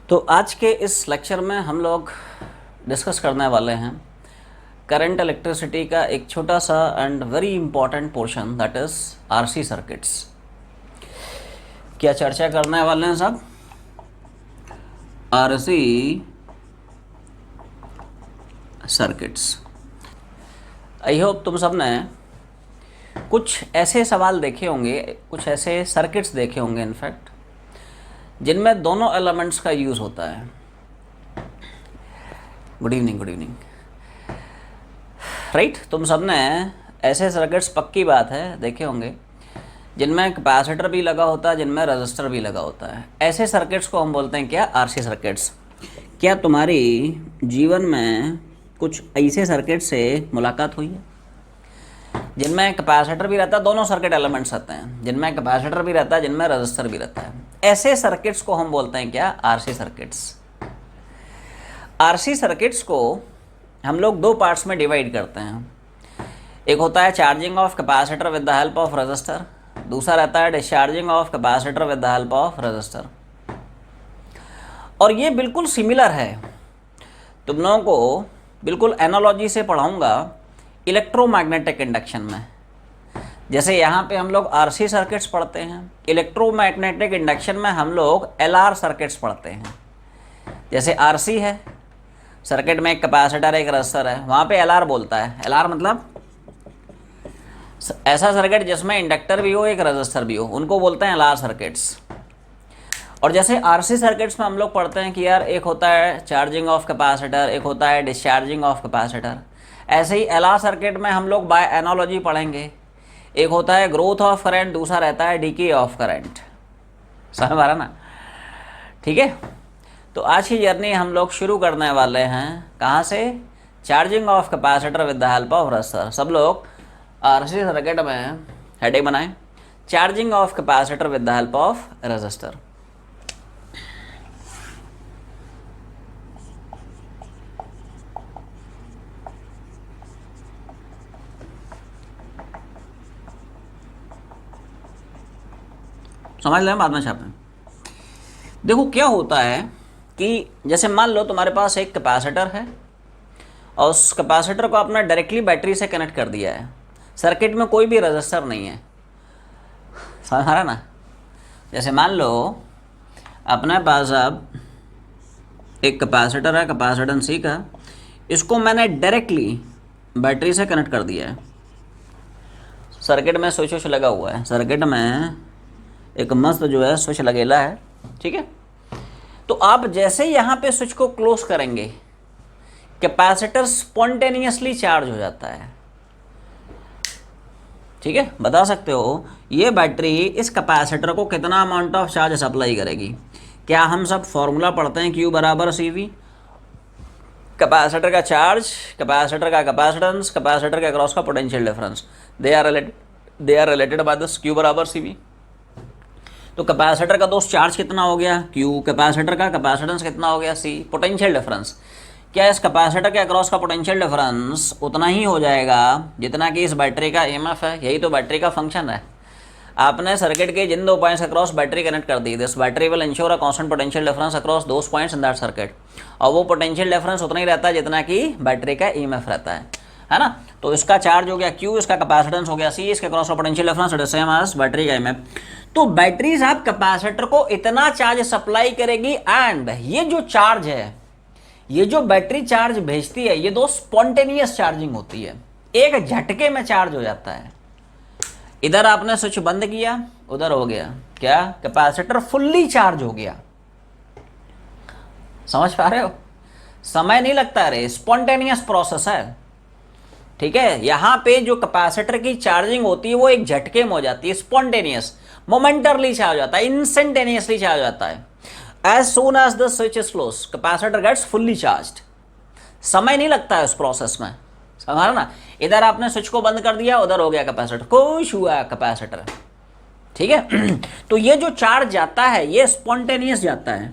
तो आज के इस लेक्चर में हम लोग डिस्कस करने वाले हैं करंट इलेक्ट्रिसिटी का एक छोटा सा and very important portion, that is RC circuits. क्या चर्चा करने वाले हैं सब? RC circuits. आई होप तुम सब ने कुछ ऐसे सवाल देखे होंगे, कुछ ऐसे सर्किट्स देखे होंगे इनफैक्ट, जिनमें दोनों एलिमेंट्स का यूज़ होता है। Good evening right. तुम सब ने ऐसे सर्किट्स, पक्की बात है, देखे होंगे जिनमें कैपेसिटर भी लगा होता है, जिनमें रजिस्टर भी लगा होता है। ऐसे सर्किट्स को हम बोलते हैं क्या? RC circuits. क्या तुम्हारी जीवन में कुछ ऐसे सर्किट से मुलाकात हुई है जिनमें कैपेसिटर भी रहता है, दोनों सर्किट एलिमेंट्स रहते हैं, जिनमें कैपेसिटर भी रहता है, जिनमें रजिस्टर भी रहता है? ऐसे सर्किट्स को हम बोलते हैं क्या? RC circuits. आरसी सर्किट्स को हम लोग दो पार्ट्स में डिवाइड करते हैं। एक होता है charging of capacitor with the help of register, दूसरा रहता है discharging of capacitor with the help of register. और ये बिल्कुल सिमिलर है। तुम लोगों को बिल्कुल एनालॉजी से पढ़ाऊंगा इलेक्ट्रोमैग्नेटिक इंडक्शन में। जैसे यहाँ पे हम लोग आरसी सर्किट्स पढ़ते हैं, इलेक्ट्रोमैग्नेटिक इंडक्शन में हम लोग एलआर सर्किट्स पढ़ते हैं। जैसे आरसी है, सर्किट में एक कैपेसिटर एक रजिस्टर है, वहाँ पे एलआर बोलता है। एलआर मतलब ऐसा सर्किट जिसमें इंडक्टर भी हो, एक रजिस्टर भी हो, उनको बोलते हैं एलआर सर्किट्स। और जैसे आरसी सर्किट्स में हम लोग पढ़ते हैं कि यार एक होता है चार्जिंग ऑफ कैपेसिटर, एक होता है डिस्चार्जिंग ऑफ कैपेसिटर। ऐसे ही एलआर सर्किट में हम लोग बाय एनालॉजी पढ़ेंगे। एक होता है ग्रोथ ऑफ करंट, दूसरा रहता है डीके ऑफ करंट। समझ आ रहा ना? ठीक है। तो आज की जर्नी हम लोग शुरू करने वाले हैं कहाँ से? Charging of capacitor with the help of register. सब लोग आरसी सर्किट में हेडिंग बनाएं, charging of capacitor with the help of register. समझ लें, बाद में छापें। देखो क्या होता है कि जैसे मान लो तुम्हारे पास एक कैपेसिटर है और उस कैपेसिटर को आपने डायरेक्टली बैटरी से कनेक्ट कर दिया है। सर्किट में कोई भी रजिस्टर नहीं है। समझ आ रहा ना? जैसे मान लो अपने पास अब एक कैपेसिटर है, कैपेसिटेंस सी का, इसको मैंने डायरेक्टली बैटरी से कनेक्ट कर दिया है। सर्किट में स्विच लगा हुआ है, सर्किट में एक मस्त जो है स्विच लगेला है। ठीक है। तो आप जैसे यहाँ पे स्विच को क्लोज करेंगे, कैपेसिटर स्पॉन्टेनियसली चार्ज हो जाता है। ठीक है। बता सकते हो ये बैटरी इस कैपेसिटर को कितना अमाउंट ऑफ चार्ज सप्लाई करेगी? क्या हम सब फॉर्मूला पढ़ते हैं Q बराबर CV? कैपेसिटर का चार्ज, कैपेसिटर का कैपेसिटेंस, कैपेसिटर के अक्रॉस का potential difference, they are related by this Q बराबर CV। तो कैपेसिटर का दोस्त चार्ज कितना हो गया? Q। कैपेसिटर का कैपेसिटेंस कितना हो गया? C। पोटेंशियल डिफरेंस, क्या इस कैपेसिटर के अक्रॉस का पोटेंशियल डिफरेंस उतना ही हो जाएगा जितना कि इस बैटरी का EMF है? यही तो बैटरी का फंक्शन है। आपने सर्किट के जिन दो पॉइंट्स अक्रॉस बैटरी कनेक्ट कर दी, this battery will ensure a constant potential difference across those points in that circuit. और वो पोटेंशियल डिफरेंस उतना ही रहता है जितना कि बैटरी का EMF रहता है ना? तो इसका चार्ज हो गया Q, इसका कैपेसिटेंस हो गया C, इसके क्रॉस का potential difference same as battery का EMF। तो बैटरी साहब कैपेसिटर को इतना चार्ज सप्लाई करेगी, एंड ये जो चार्ज है, ये जो बैटरी चार्ज भेजती है, ये दो स्पॉन्टेनियस चार्जिंग होती है, एक झटके में चार्ज हो जाता है। इधर आपने स्विच बंद किया, उधर हो गया क्या? कैपेसिटर फुल्ली चार्ज हो गया। समझ पा रहे हो? समय नहीं लगता रे, स्पॉन्टेनियस प्रोसेस है। ठीक है। यहां पे जो कैपेसिटर की चार्जिंग होती है वो एक झटके में हो जाती है, स्पॉन्टेनियस, मोमेंटरली चार्ज हो जाता है, इंस्टेंटेनियसली चार्ज हो जाता है। As soon as the switch is close, capacitor gets fully charged. समय नहीं लगता है उस प्रोसेस में। समझा ना? इधर आपने स्विच को बंद कर दिया, उधर हो गया कैपेसिटर, खुश हुआ कैपेसिटर। ठीक है। तो ये जो चार्ज जाता है ये स्पॉन्टेनियस जाता है।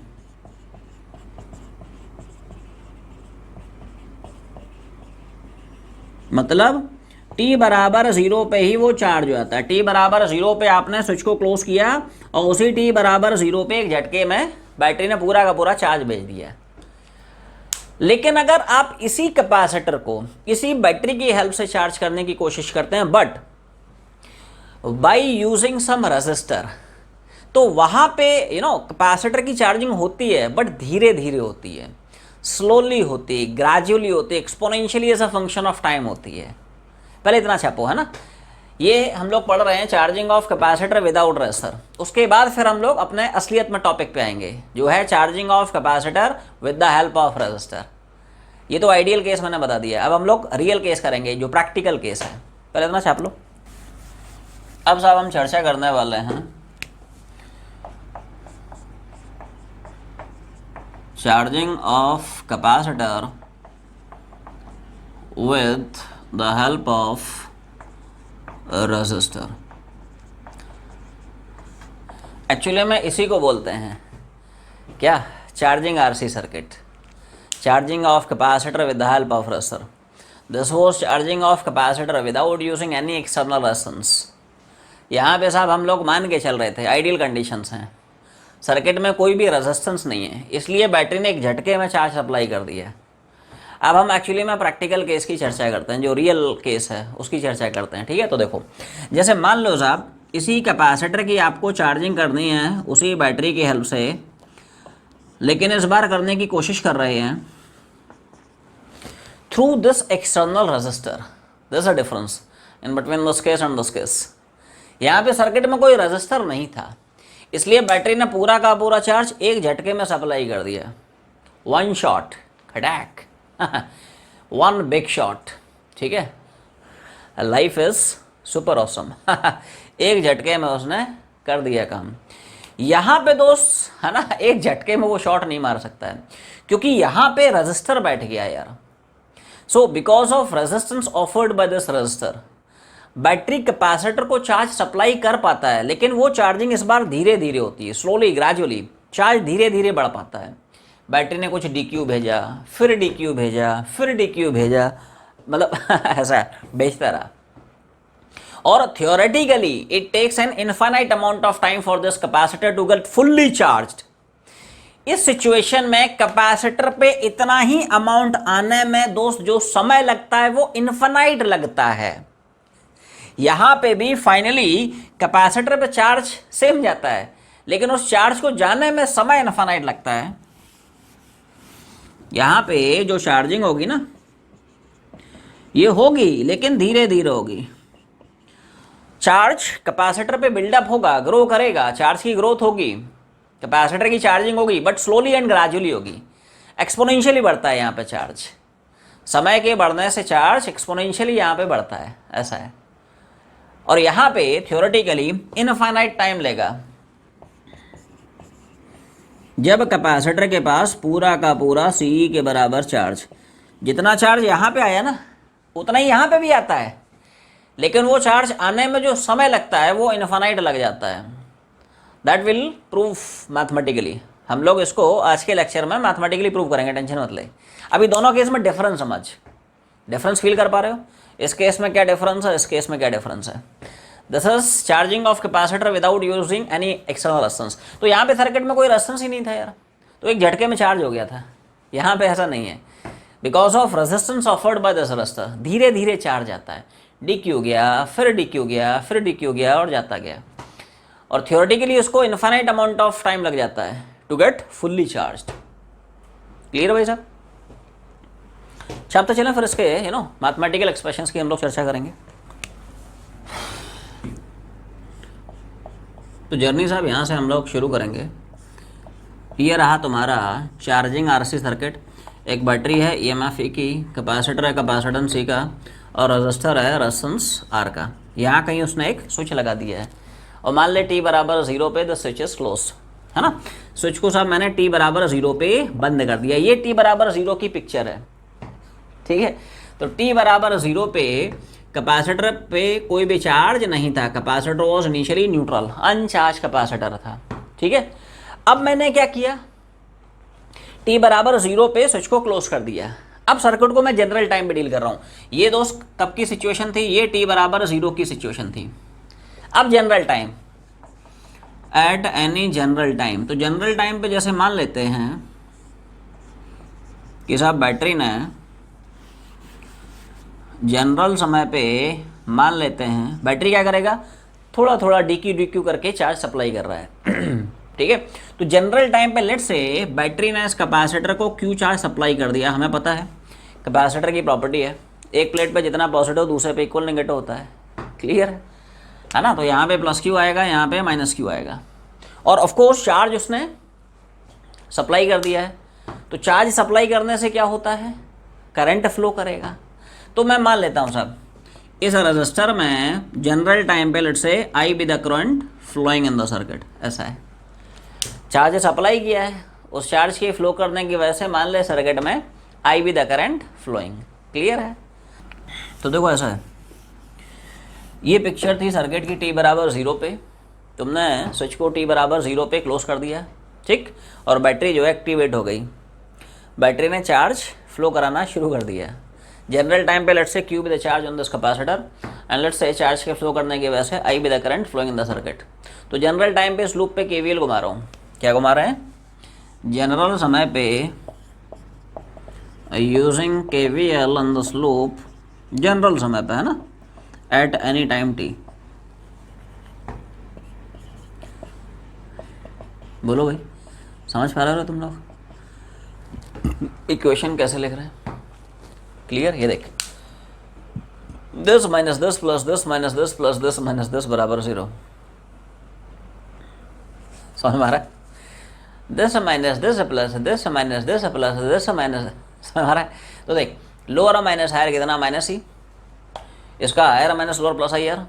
मतलब t बराबर 0 पे ही वो चार्ज हो जाता है। t बराबर 0 पे आपने स्विच को क्लोज किया और उसी t बराबर 0 पे एक झटके में बैटरी ने पूरा का पूरा चार्ज भेज दिया है। लेकिन अगर आप इसी कैपेसिटर को इसी बैटरी की हेल्प से चार्ज करने की कोशिश करते हैं but by using some resistor, तो वहां पे कैपेसिटर की चार्जिंग होती है बट धीरे धीरे होती है, स्लोली होती है, ग्रेजुअली होती है, exponentially as a function of time होती है। पहले इतना छापो, है ना। ये हम लोग पढ़ रहे हैं charging of capacitor without resistor. उसके बाद फिर हम लोग अपने असलियत में टॉपिक पे आएंगे जो है charging of capacitor with the help of resistor. ये तो आइडियल केस मैंने बता दिया, अब हम लोग रियल केस करेंगे जो प्रैक्टिकल केस है। पहले इतना छाप लो। अब साहब हम चर्चा करने वाले हैं charging of capacitor with the help of resistor. Actually में इसी को बोलते हैं क्या, charging RC circuit, charging of capacitor with the help of resistor. This was charging of capacitor without using any external resistance. यहाँ पे साहब हम लोग मान के चल रहे थे आइडियल कंडीशंस हैं, सर्किट में कोई भी रेजिस्टेंस नहीं है, इसलिए बैटरी ने एक झटके में चार्ज सप्लाई कर दिया है। अब हम एक्चुअली में प्रैक्टिकल केस की चर्चा करते हैं, जो रियल केस है उसकी चर्चा करते हैं, ठीक है। तो देखो, जैसे मान लो साहब इसी कैपेसिटर की आपको चार्जिंग करनी है उसी बैटरी की हेल्प से, लेकिन इस बार करने की कोशिश कर रहे हैं through this external resistor. This a difference in between this case and this case. यहाँ पे सर्किट में कोई रेजिस्टर नहीं था, इसलिए बैटरी ने पूरा का पूरा चार्ज एक झटके में सप्लाई कर दिया। वन शॉट, खटैक, वन बिग शॉट, ठीक है। Life is super awesome. एक झटके में उसने कर दिया काम। यहाँ पे दोस्त, है ना, एक झटके में वो शॉट नहीं मार सकता है क्योंकि यहाँ पे रेजिस्टर बैठ गया यार। So because of resistance offered by this resistor, battery capacitor को चार्ज सप्लाई कर पाता है, लेकिन वो चार्जिंग इस बार धीरे धीरे होती है, स्लोली ग्रेजुअली चार्ज धीरे धीरे बढ़ पाता है। बैटरी ने कुछ DQ भेजा, फिर DQ भेजा, फिर DQ भेजा, मतलब ऐसा भेजता रहा। और theoretically it takes an infinite amount of time for this capacitor to get fully charged. इस सिचुएशन में कैपेसिटर पे इतना ही अमाउंट आने में दोस्त जो समय लगता है वो इनफाइनाइट लगता है। यहां पे भी फाइनली कैपेसिटर पे चार्ज सेम जाता है, लेकिन उस चार्ज को जाने में समय इनफाइनाइट लगता है। यहां पे जो चार्जिंग होगी ना, ये होगी लेकिन धीरे धीरे होगी। चार्ज कैपेसिटर पे बिल्डअप होगा, ग्रो करेगा, चार्ज की ग्रोथ होगी, कैपेसिटर की चार्जिंग होगी, बट स्लोली एंड ग्रेजुअली होगी। एक्सपोनेंशियली बढ़ता है यहाँ पे चार्ज, समय के बढ़ने से चार्ज एक्सपोनेंशियली यहाँ पे बढ़ता है, ऐसा है। और यहाँ पे थ्योरेटिकली इनफाइनाइट टाइम लेगा। जब कैपेसिटर के पास पूरा का पूरा CE के बराबर चार्ज, जितना चार्ज यहाँ पे आया ना उतना ही यहाँ पे भी आता है, लेकिन वो चार्ज आने में जो समय लगता है वो इनफाइनाइट लग जाता है। That will proof mathematically. हम लोग इसको आज के लेक्चर में मैथमेटिकली प्रूव करेंगे, टेंशन मत ले। अभी दोनों केस में डिफरेंस समझ, डिफरेंस फील कर पा रहे हो? इस केस में क्या डिफरेंस है, इस केस में क्या डिफरेंस है। This is charging of capacitor without using any external resistance. तो यहाँ पे सर्किट में कोई रेजिस्टेंस ही नहीं था यार, तो एक झटके में चार्ज हो गया था। यहाँ पे ऐसा नहीं है, because of resistance offered by this resistor धीरे धीरे चार्ज आता है। DQ गया, फिर DQ गया, फिर DQ गया और जाता गया। और थियोरेटिकली उसको इनफाइनाइट अमाउंट ऑफ टाइम लग जाता है to get fully charged. Clear भाई साहब? छापते चलें फिर इसके मैथमेटिकल एक्सप्रेशंस की हम लोग चर्चा करेंगे। तो जर्नी साहब यहाँ से हम लोग शुरू करेंगे। ये रहा तुम्हारा चार्जिंग RC सर्किट। एक बैटरी है EMF E की, कैपेसिटर है कैपेसिटेंस C का, और रजिस्टर है रेजिस्टेंस R का। यहाँ कहीं उसने एक स्विच लगा दिया है और मान ले t बराबर 0 पे द स्विच इज क्लोज, है ना। स्विच को साहब मैंने t बराबर 0 पे बंद कर दिया। ये t बराबर 0 की पिक्चर है, ठीक है। तो t बराबर 0 पे कैपेसिटर पे कोई भी चार्ज नहीं था, capacitor was initially neutral, अनचार्ज capacitor था, ठीक है। अब मैंने क्या किया, t बराबर 0 पे स्विच को क्लोज कर दिया। अब सर्किट को मैं जनरल टाइम पे डील कर रहा हूँ। ये दोस्त कब की सिचुएशन थी, ये t बराबर 0 की सिचुएशन थी। अब general time at any general time. तो जनरल टाइम पे जैसे मान लेते हैं कि साहब बैटरी ने जनरल समय पे मान लेते हैं बैटरी क्या करेगा, थोड़ा थोड़ा डी क्यू करके चार्ज सप्लाई कर रहा है ठीक है। तो जनरल टाइम पे लेट से बैटरी ने इस कैपेसिटर को क्यू चार्ज सप्लाई कर दिया। हमें पता है कैपेसिटर की प्रॉपर्टी है, एक प्लेट पे जितना पॉजिटिव दूसरे पे इक्वल नेगेटिव होता है, क्लियर है ना। तो यहाँ पे प्लस क्यू आएगा, यहाँ पे माइनस क्यू आएगा, और ऑफ कोर्स चार्ज उसने सप्लाई कर दिया है। तो चार्ज सप्लाई करने से क्या होता है, करंट फ्लो करेगा। तो मैं मान लेता हूँ साहब इस रजिस्टर में जनरल टाइम पे let say I be the current flowing in the circuit, ऐसा है। चार्ज सप्लाई किया है, उस चार्ज के फ्लो करने की वजह से मान ले सर्किट में I be the current flowing, clear है। तो देखो ऐसा है, ये पिक्चर थी सर्किट की t बराबर 0 पे, तुमने स्विच को t बराबर 0 पे क्लोज कर दिया, ठीक, और बैटरी जो है एक्टिवेट हो गई। बैटरी ने चार्ज फ्लो कराना शुरू कर दिया। जनरल टाइम पे let's say Q be the charge on this capacitor and let's say charge के फ्लो करने की वजह से I be the current flowing in the circuit. तो जनरल टाइम पे इस लूप पे केवीएल घुमा रहा हूँ। क्या घुमा रहे हैं, जनरल समय पे using KVL on this loop, general समय पे है ना, एट एनी टाइम टी। बोलो भाई, समझ पा रहे हो तुम लोग इक्वेशन कैसे लिख रहे हैं, क्लियर। ये देख, this minus this plus this minus this plus this minus this बराबर 0, समझ में आ रहा है। This minus this plus this minus this plus this minus, समझ आ रहा है। तो देख, लोअर और माइनस हायर कितना, माइनस ही, इसका higher minus lower plus higher,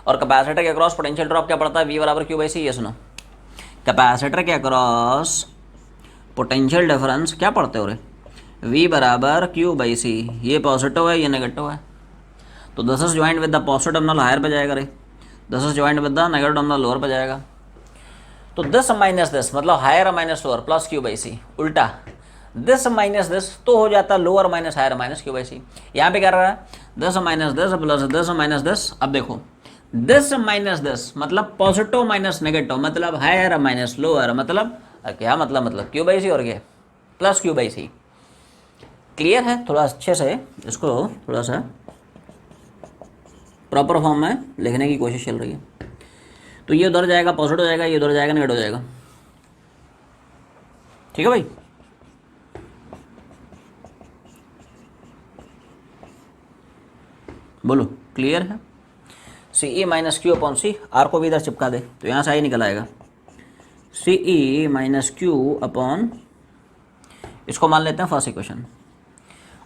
और कैपेसिटर के अक्रॉस पोटेंशियल ड्रॉप क्या पड़ता है, वी बराबर क्यू बाई सी। ये सुनो, कैपेसिटर के अक्रॉस पोटेंशियल डिफरेंस क्या पढ़ते हो रे, वी बराबर क्यू बाई सी। ये पॉजिटिव है, ये नेगेटिव है, तो this is joint with the positive terminal higher पे जाएगा रे, this is joint with the negative terminal lower पे जाएगा। तो दिस माइनस दिस मतलब higher minus lower plus Q by C, उल्टा दिस माइनस दिस तो हो जाता lower minus higher minus Q by C. यहाँ पे क्या रहा है, this minus this plus this minus this. अब देखो, दिस माइनस दिस मतलब पॉजिटिव माइनस नेगेटिव मतलब हायर माइनस लोअर, मतलब क्या मतलब क्यू बाई सी और क्या plus Q by C, clear है। थोड़ा अच्छे से इसको थोड़ा सा प्रॉपर फॉर्म में लिखने की कोशिश चल रही है। तो ये उधर जाएगा पॉजिटिव जाएगा, ये उधर जाएगा नेगेटिव जाएगा, ठीक है भाई। बोलो क्लियर है। C E minus Q upon C, R को भी इधर चिपका दे तो यहाँ से आई निकल आएगा, सी ई माइनस क्यू अपॉन, इसको मान लेते हैं फर्स्ट इक्वेशन,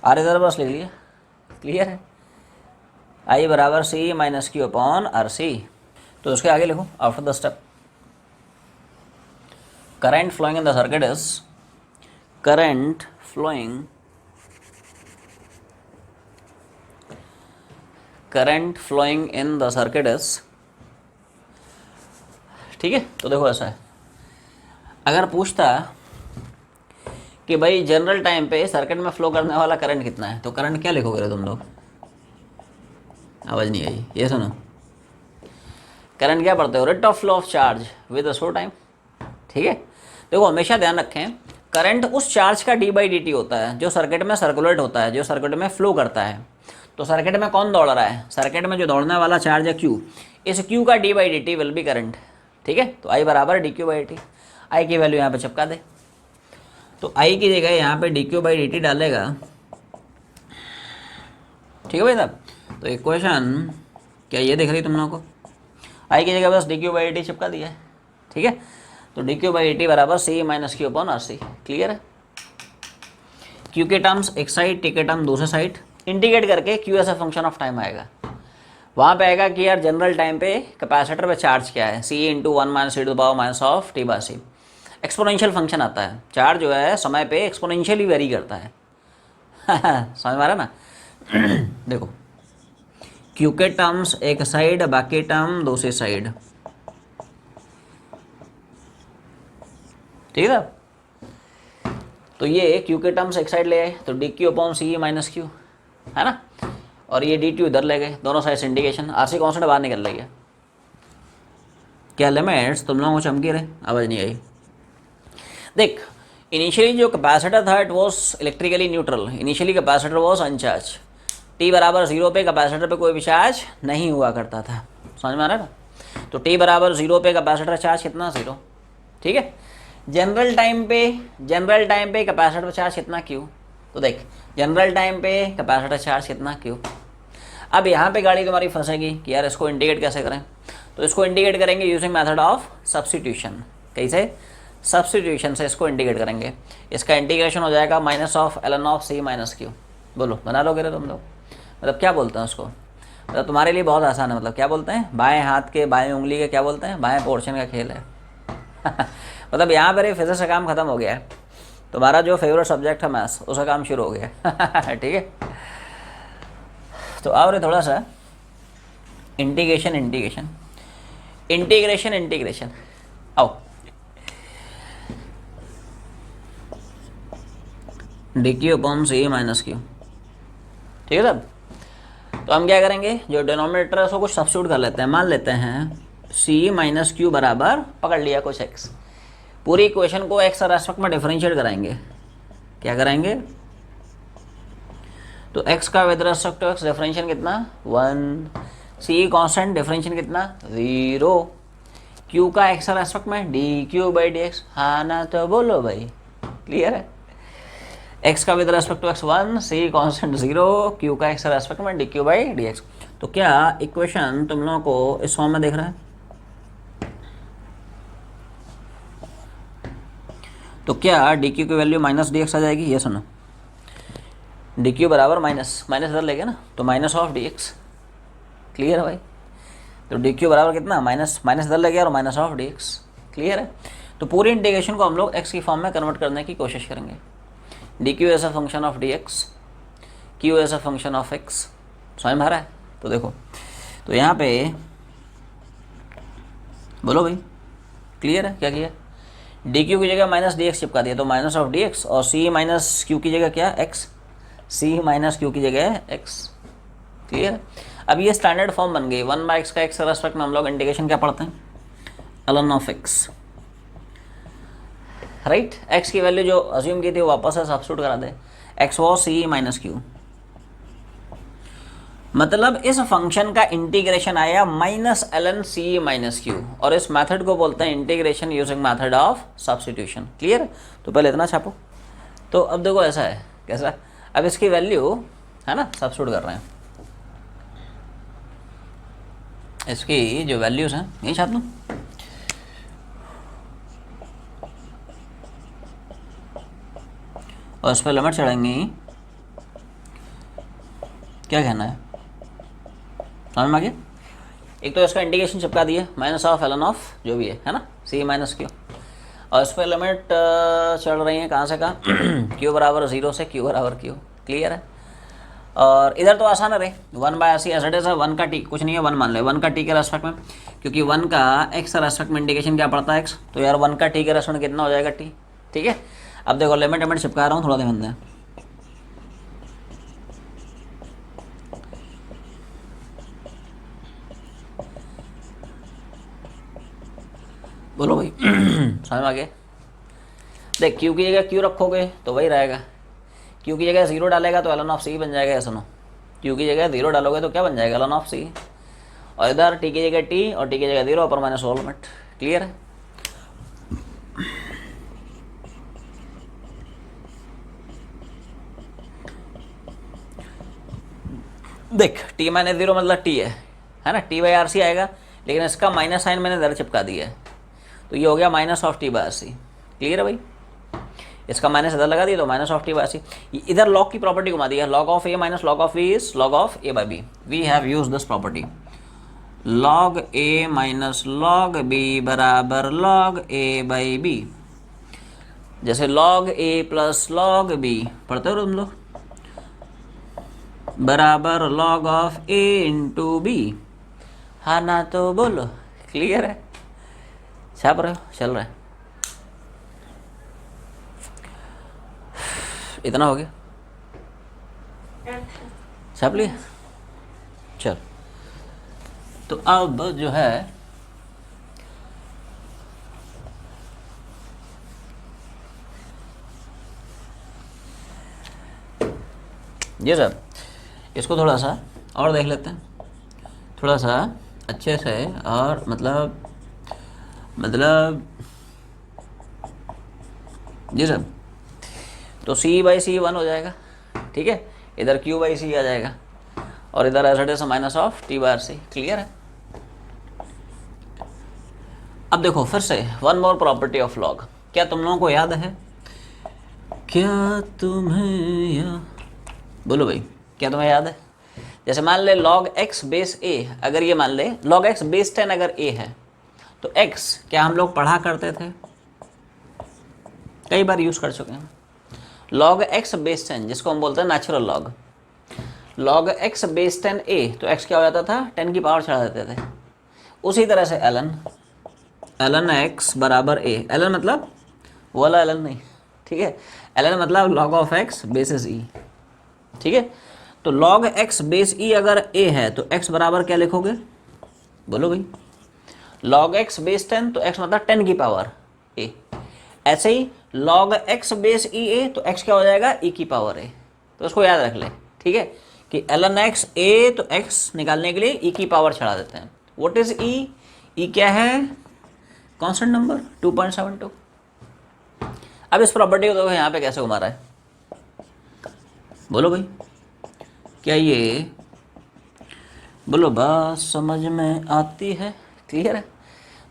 आर इधर बस लिख लिया, क्लियर है। आई बराबर C minus Q upon R C. तो उसके आगे लिखो, after the step current flowing in the circuit is, current flowing in the circuit is, ठीक है। तो देखो ऐसा है, अगर पूछता कि भाई जनरल टाइम पे सर्किट में फ्लो करने वाला करंट कितना है, तो करंट क्या लिखोगे तुम लोग, आवाज़ नहीं आई, ये सुनो, करंट क्या पढ़ते हो, rate of flow of charge with slow time, ठीक है। देखो हमेशा ध्यान रखें, करंट उस चार्ज का डी बाई डी टी होता है जो सर्किट में सर्कुलेट होता है, जो सर्किट में फ्लो करता है। तो सर्किट में कौन दौड़ रहा है, सर्किट में जो दौड़ने वाला चार्ज है क्यू, इस क्यू का D by D T will be current, ठीक है। तो आई बराबर डी क्यू बाई टी, आई की वैल्यू यहाँ पे चिपका दे, तो आई की जगह यहाँ पे D Q by D T डालेगा, ठीक है भाई साहब। तो इक्वेशन क्या ये दिख रही तुम लोगों को, आई की जगह बस D Q by D T चिपका दिया है, ठीक है। तो D Q by D T बराबर C minus Q upon R C, clear है। क्यू के टर्म्स एक साइड, टी के टर्म दूसरे साइड, इंटीग्रेट करके Q as a function of time आएगा। वहाँ पे आएगा कि यार जनरल टाइम पे कैपेसिटर पे चार्ज क्या है, C into 1 minus E to the power minus of T by C. Exponential function आता है, चार्ज जो है समय पे एक्सपोनेंशियली वेरी करता है समझ में आ रहा ना देखो, क्यू के टर्म्स एक साइड, बाकी टर्म दूसरी साइड, ठीक है। तो ये क्यू के टर्म्स एक साइड ले आए तो डी क्यू अपॉन सी माइनस क्यू है ना, और ये डी क्यू इधर ले गए, दोनों साइड से इंडिकेशन, आर सी कॉन्स्टेंट बाहर निकल रही है, क्या लिमिट्स तुम लोगों को चमकी रहे, आवाज़ नहीं आई। देख, इनिशियली जो कैपेसिटर था it was electrically neutral, initially capacitor was अनचार्ज, T बराबर 0 पे कैपेसिटर पे कोई भी चार्ज नहीं हुआ करता था, समझ में आ रहा है ना। तो टी बराबर 0 पे कैपेसिटर चार्ज कितना, 0, ठीक है। जनरल टाइम पे कैपेसिटर चार्ज कितना, क्यू। तो देख जनरल टाइम पे कैपेसिटर चार्ज कितना, क्यू। अब यहाँ पे गाड़ी तुम्हारी फंसेगी कि यार इसको इंडिकेट कैसे करें, तो इसको इंडिकेट करेंगे यूजिंग मेथड ऑफ सब्स्टिट्यूशन। कैसे, सब्स्टिट्यूशन से इसको इंडिकेट करेंगे। इसका इंटीग्रेशन हो जाएगा minus of ln of C minus Q. बोलो बना लोगे रे तुम लोग, मतलब क्या बोलते हैं उसको, मतलब तुम्हारे लिए बहुत आसान है, मतलब क्या बोलते हैं, बाएं हाथ के बाएं उंगली के क्या बोलते हैं, बाएं पोर्शन का खेल है। मतलब यहाँ पर फिजिक्स का काम खत्म हो गया है, तुम्हारा जो फेवरेट सब्जेक्ट है मैथ्स उसका काम शुरू हो गया। ठीक है, तो और थोड़ा सा इंटीग्रेशन आओ, डी क्यू अपॉन सी माइनस क्यू, ठीक है सब। तो हम क्या करेंगे, जो डिनोमिनेटर है उसको कुछ सब्स्टिट्यूट कर लेते हैं, मान लेते हैं सी माइनस क्यू बराबर, पकड़ लिया कुछ एक्स, पूरी इक्वेशन को एक्स रेस्पेक्ट में डिफरेंशिएट कराएंगे। क्या कराएंगे, तो x का with respect to X differential कितना 1, c कांस्टेंट डिफरेंशियल कितना 0, q का x रेस्पेक्ट में dq/dx, हाँ ना तो बोलो भाई, क्लियर है। x का with respect to x 1, c constant 0, q का x रेस्पेक्ट में dq/dx। तो क्या इक्वेशन तुम लोगों को इस फॉर्म में देख रहा है, तो क्या dq की वैल्यू माइनस dx आ जाएगी, ये सुनो, dq बराबर माइनस इधर लेके ना, तो माइनस ऑफ dx, क्लियर है भाई। तो dq बराबर कितना, माइनस इधर ले गया और माइनस ऑफ dx, क्लियर है। तो पूरी इंटीग्रेशन को हम लोग x की फॉर्म में कन्वर्ट करने की कोशिश करेंगे। dq as a function of dx, q as a function of x, समझ में आ रहा है। तो देखो, तो यहाँ पे बोलो भाई, क्लियर है क्या किया, dq की जगह माइनस dx चिपका दिया, तो माइनस ऑफ dx, और c माइनस q की जगह क्या, x, c माइनस क्यू की जगह है x, क्लियर। अब ये स्टैंडर्ड फॉर्म बन गई, 1/x का x रेस्पेक्ट में हम लोग इंटीग्रेशन क्या पढ़ते हैं, ln of x, right. x की वैल्यू जो अज्यूम की थी वो वापस से सब्स्टिट्यूट करा दे, x was c minus Q, मतलब इस फंक्शन का इंटीग्रेशन आया minus ln c minus Q, और इस मेथड को बोलते हैं integration using method of substitution, clear. तो पहले इतना छापो। तो अब देखो ऐसा है, कैसा, अब इसकी वैल्यू है ना सब्स्टिट्यूट कर रहे हैं, इसकी जो वैल्यूज हैं यही छाप दूँ, और इस पर लिमिट चढ़ेंगी, क्या कहना है, समझ में आ गया। एक तो इसका इंटीग्रेशन चिपका दिया माइनस ऑफ ln ऑफ जो भी है ना, c माइनस क्यू, और इस पर लिमिट चढ़ रही है कहाँ से कहाँ, q बराबर 0 से q बराबर q, क्लियर है। और इधर तो आसान है रे, 1/c एज इट इज है, 1 का t कुछ नहीं है, 1 मान लो, 1 का t के रेस्पेक्ट में, क्योंकि 1 का x रेस्पेक्ट में इंटीग्रेशन क्या पड़ता है x, तो यार 1 का t के रेस्पेक्ट में कितना हो जाएगा t, ठीक है। अब देखो लिमिट चिपका रहा हूँ, थोड़ा ध्यान दें, बोलो भाई, समझ में आ गया। देख q की जगह q रखोगे तो वही रहेगा, q की जगह 0 डालेगा तो ln ऑफ c बन जाएगा, सुनो, q की जगह 0 डालोगे तो क्या बन जाएगा, ln ऑफ c, और इधर t की जगह t और t की जगह 0 ऊपर माइनस होल लिमिट, क्लियर है। देख t माइनस 0 मतलब t है ना, t/RC आएगा, लेकिन इसका माइनस साइन मैंने इधर चिपका दिया है, तो ये हो गया माइनस ऑफ t/RC, क्लियर है भाई। इसका माइनस इधर लगा दिया तो माइनस ऑफ t/c, इधर लॉग की प्रॉपर्टी घुमा दी है, log of a minus log of b is log of a/b, we have use this property, log a minus log b बराबर लॉग a/b, जैसे log a plus log b पढ़ते हो तुम लोग, बराबर log of a into b, हाँ ना तो बोलो, क्लियर है, छाप रहे हो, चल रहा है, इतना हो गया, छाप लिया, चल। तो अब जो है जी सर, इसको थोड़ा सा और देख लेते हैं, थोड़ा सा अच्छे से, और मतलब जी सर, तो C बाई सी 1 हो जाएगा, ठीक है, इधर Q बाई सी आ जाएगा, और इधर as it is minus of T बार C। क्लियर है? अब देखो फिर से one more property of log. क्या तुम लोगों को याद है, क्या तुम्हें बोलो भाई, क्या तुम्हें याद है? जैसे मान ले log x बेस a, अगर ये मान ले log x बेस 10 अगर a है, तो x क्या हम लोग पढ़ा करते थे, कई बार यूज़ कर चुके हैं, log x बेस 10 जिसको हम बोलते हैं natural log, log x base 10 a, तो x क्या हो जाता था, 10 की पावर चढ़ा देते थे। उसी तरह से ln x बराबर a, ln मतलब वो वाला ln नहीं, ठीक है, ln मतलब log of x basis e, ठीक है। तो log x बेस e अगर a है तो x बराबर क्या लिखोगे, बोलो भाई, log x बेस 10 तो x मतलब 10 की पावर a, ऐसे ही log x base e a तो x क्या हो जाएगा, e की पावर a। तो उसको याद रख ले, ठीक है, कि ln x a, तो x निकालने के लिए e की पावर चढ़ा देते हैं। What is e? e क्या है, कांस्टेंट नंबर 2.72। अब इस प्रॉपर्टी को देखो यहाँ पे कैसे घुमा रहा है, बोलो भाई, क्या ये, बोलो बस समझ में आती है? क्लियर है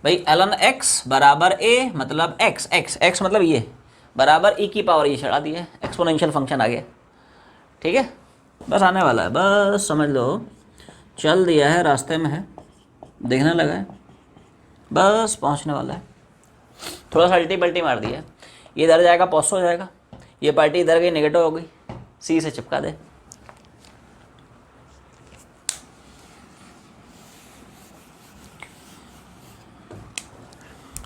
भाई? ln x बराबर a मतलब x मतलब ये बराबर e की पावर ये चढ़ा दिया है, एक्सपोनेंशियल फंक्शन आ गया, ठीक है, बस आने वाला है, बस समझ लो, चल दिया है, रास्ते में है, देखने लगा है, बस पहुंचने वाला है। थोड़ा सा अल्टी पल्टी मार दिया है, ये इधर जाएगा पॉजिटिव हो जाएगा, ये पार्टी इधर गई नेगेटिव हो गई, सी से चिपका दे।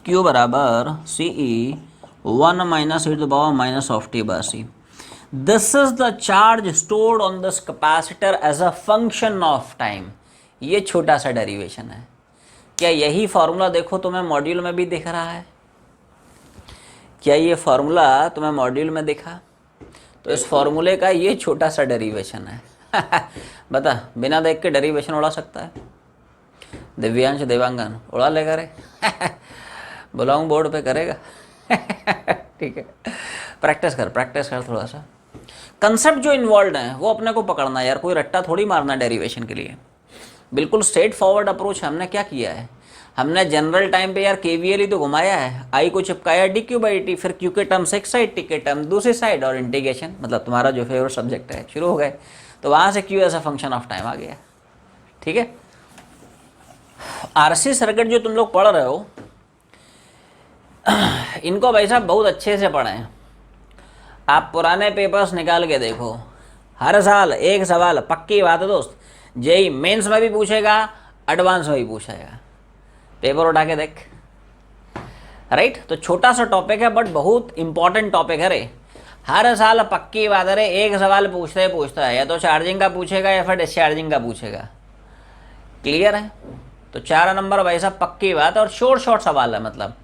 Q बराबर CE 1 minus e to the power minus of T बार C। This is the charge stored on this capacitor as a function of time. ये छोटा सा डेरिवेशन है। क्या यही फॉर्मूला देखो तुम्हें मॉड्यूल में भी दिख रहा है? क्या ये फॉर्मूला तुम्हें मॉड्यूल में दिखा? तो इस फॉर्मूले का ये छोटा सा डेरिवेशन है। बता, बिना देख के डेरिवेशन उड़ा सकता है? दिव्यांश देवांगन उड़ा लेगा रे। बुलाऊं बोर्ड पे, करेगा? ठीक है, प्रैक्टिस कर थोड़ा सा। कंसेप्ट जो इन्वॉल्व है वो अपने को पकड़ना है यार, कोई रट्टा थोड़ी मारना डेरिवेशन के लिए। बिल्कुल स्ट्रेट फॉरवर्ड अप्रोच। हमने क्या किया है, हमने जनरल टाइम पे यार केवीएल ही तो घुमाया है, आई को चिपकाया डी क्यू बाई टी, फिर क्यू के टर्म्स एक साइड, टी के टर्म दूसरी साइड, और इंटीग्रेशन मतलब तुम्हारा जो फेवरेट सब्जेक्ट है शुरू हो गए, तो वहाँ से Q as a function of time आ गया, ठीक है। आरसी सर्किट जो तुम लोग पढ़ रहे हो, इनको भाई साहब बहुत अच्छे से पढ़ें। आप पुराने पेपर्स निकाल के देखो, हर साल एक सवाल, पक्की बात है दोस्त, जेई मेंस में भी पूछेगा, एडवांस में भी पूछेगा, पेपर उठा के देख, राइट। तो छोटा सा टॉपिक है बट बहुत इंपॉर्टेंट टॉपिक है रे। हर साल पक्की बात है रे, एक सवाल पूछता है, या तो चार्जिंग का पूछेगा या फिर डिस्चार्जिंग का पूछेगा। क्लियर है? तो 4 नंबर भाई साहब पक्की बात है, और शॉर्ट सवाल है, मतलब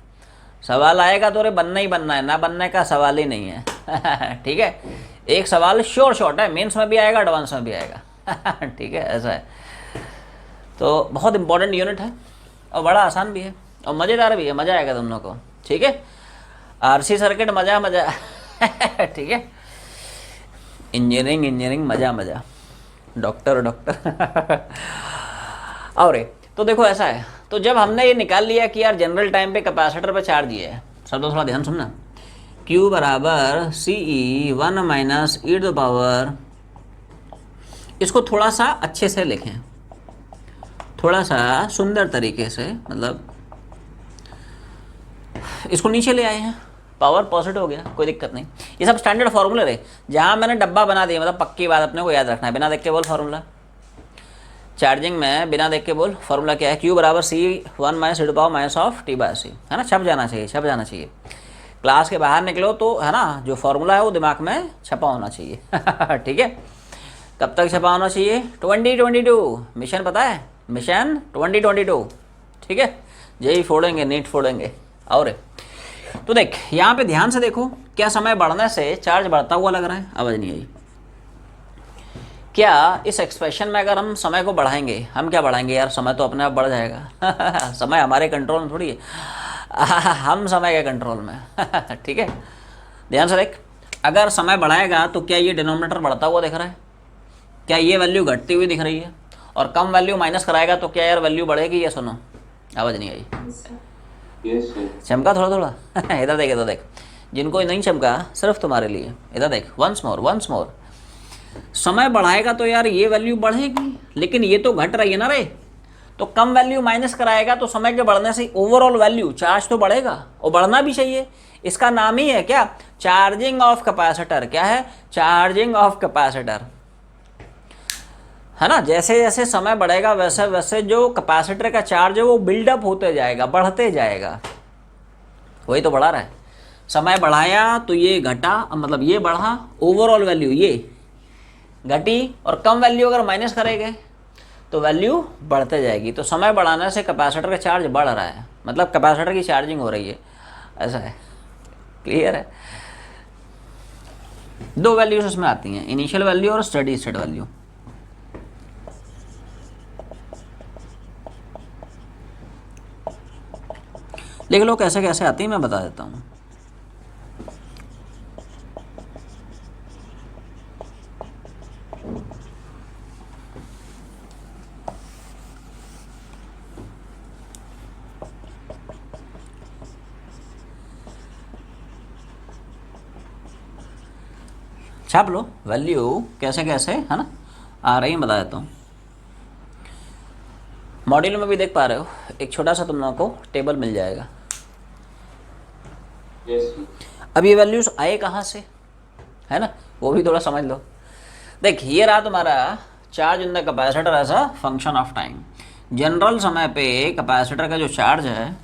सवाल आएगा तो रे बनना ही बनना है, ना बनने का सवाल ही नहीं है। ठीक है, एक सवाल शॉर्ट है, मेंस में भी आएगा, एडवांस में भी आएगा। ठीक है, ऐसा है। तो बहुत इंपॉर्टेंट यूनिट है और बड़ा आसान भी है और मज़ेदार भी है, मज़ा आएगा तुम लोग को, ठीक है। आरसी सर्किट मज़ा। ठीक है, इंजीनियरिंग मज़ा, डॉक्टर। और तो देखो ऐसा है, तो जब हमने ये निकाल लिया कि यार जनरल टाइम पे कैपेसिटर पे चार्ज ये है, सब लोग थोड़ा ध्यान सुनना, Q बराबर CE 1 minus E to the power, इसको थोड़ा सा अच्छे से लिखें, थोड़ा सा सुंदर तरीके से, मतलब इसको नीचे ले आए हैं, पावर पॉजिटिव हो गया, कोई दिक्कत नहीं। ये सब स्टैंडर्ड फार्मूले रहे, जहाँ मैंने डब्बा बना दिया, मतलब पक्की बात अपने को याद रखना है, बिना देख के बोल फार्मूला। चार्जिंग में बिना देख के बोल फार्मूला क्या है, Q बराबर C1 minus E to power minus of T by C, है ना। छप जाना चाहिए। क्लास के बाहर निकलो तो है ना, जो फार्मूला है वो दिमाग में छपा होना चाहिए। ठीक है, कब तक छपा होना चाहिए? 2022 मिशन, पता है मिशन 2022, ठीक है। जेई फोड़ेंगे, नीट फोड़ेंगे। और तो देख यहाँ पे ध्यान से देखो, क्या समय बढ़ने से चार्ज बढ़ता हुआ लग रहा है? आवाज़ नहीं आई। क्या इस एक्सप्रेशन में अगर हम समय को बढ़ाएंगे, हम क्या बढ़ाएंगे यार, समय तो अपने आप बढ़ जाएगा समय हमारे कंट्रोल में थोड़ी है हम समय के कंट्रोल में ठीक है, ध्यान से देख, अगर समय बढ़ाएगा तो क्या ये डिनोमिनेटर बढ़ता हुआ दिख रहा है, क्या ये वैल्यू घटती हुई दिख रही है, और कम वैल्यू माइनस कराएगा तो क्या यार वैल्यू बढ़ेगी, ये सुनो, आवाज़ नहीं आई, चमका थोड़ा थोड़ा इधर देख, इधर देख, जिनको नहीं चमका सिर्फ तुम्हारे लिए, इधर देख, वंस मोर, समय बढ़ाएगा तो यार ये वैल्यू बढ़ेगी, लेकिन ये तो घट रही है ना रे, तो कम वैल्यू माइनस कराएगा तो समय के बढ़ने से ओवरऑल वैल्यू चार्ज तो बढ़ेगा, और बढ़ना भी चाहिए, इसका नाम ही है क्या, चार्जिंग ऑफ कैपेसिटर। क्या है, चार्जिंग ऑफ कैपेसिटर, है ना। जैसे जैसे समय बढ़ेगा वैसे वैसे जो कैपेसिटर का चार्ज है वो बिल्डअप होते जाएगा, बढ़ते जाएगा, वही तो बढ़ा रहा है। समय बढ़ाया तो ये घटा, मतलब ये बढ़ा, ओवरऑल वैल्यू ये घटी, और कम वैल्यू अगर माइनस करेंगे तो वैल्यू बढ़ते जाएगी। तो समय बढ़ाने से कैपेसिटर का चार्ज बढ़ रहा है, मतलब कैपेसिटर की चार्जिंग हो रही है, ऐसा है, क्लियर है। दो वैल्यूज उसमें आती हैं, इनिशियल वैल्यू और स्टेडी स्टेट वैल्यू। लिख लो कैसे कैसे आती है, मैं बता देता हूँ। छाप लो वैल्यू कैसे कैसे, है ना, आ रही है, बता देता हूँ। मॉड्यूल में भी देख पा रहे हो, एक छोटा सा तुम लोगों को टेबल मिल जाएगा। अब ये वैल्यूज आए कहाँ से, है ना, वो भी थोड़ा समझ लो। देख ये रहा तुम्हारा charge in the capacitor as a function of time. General समय पे कैपेसिटर का जो चार्ज है,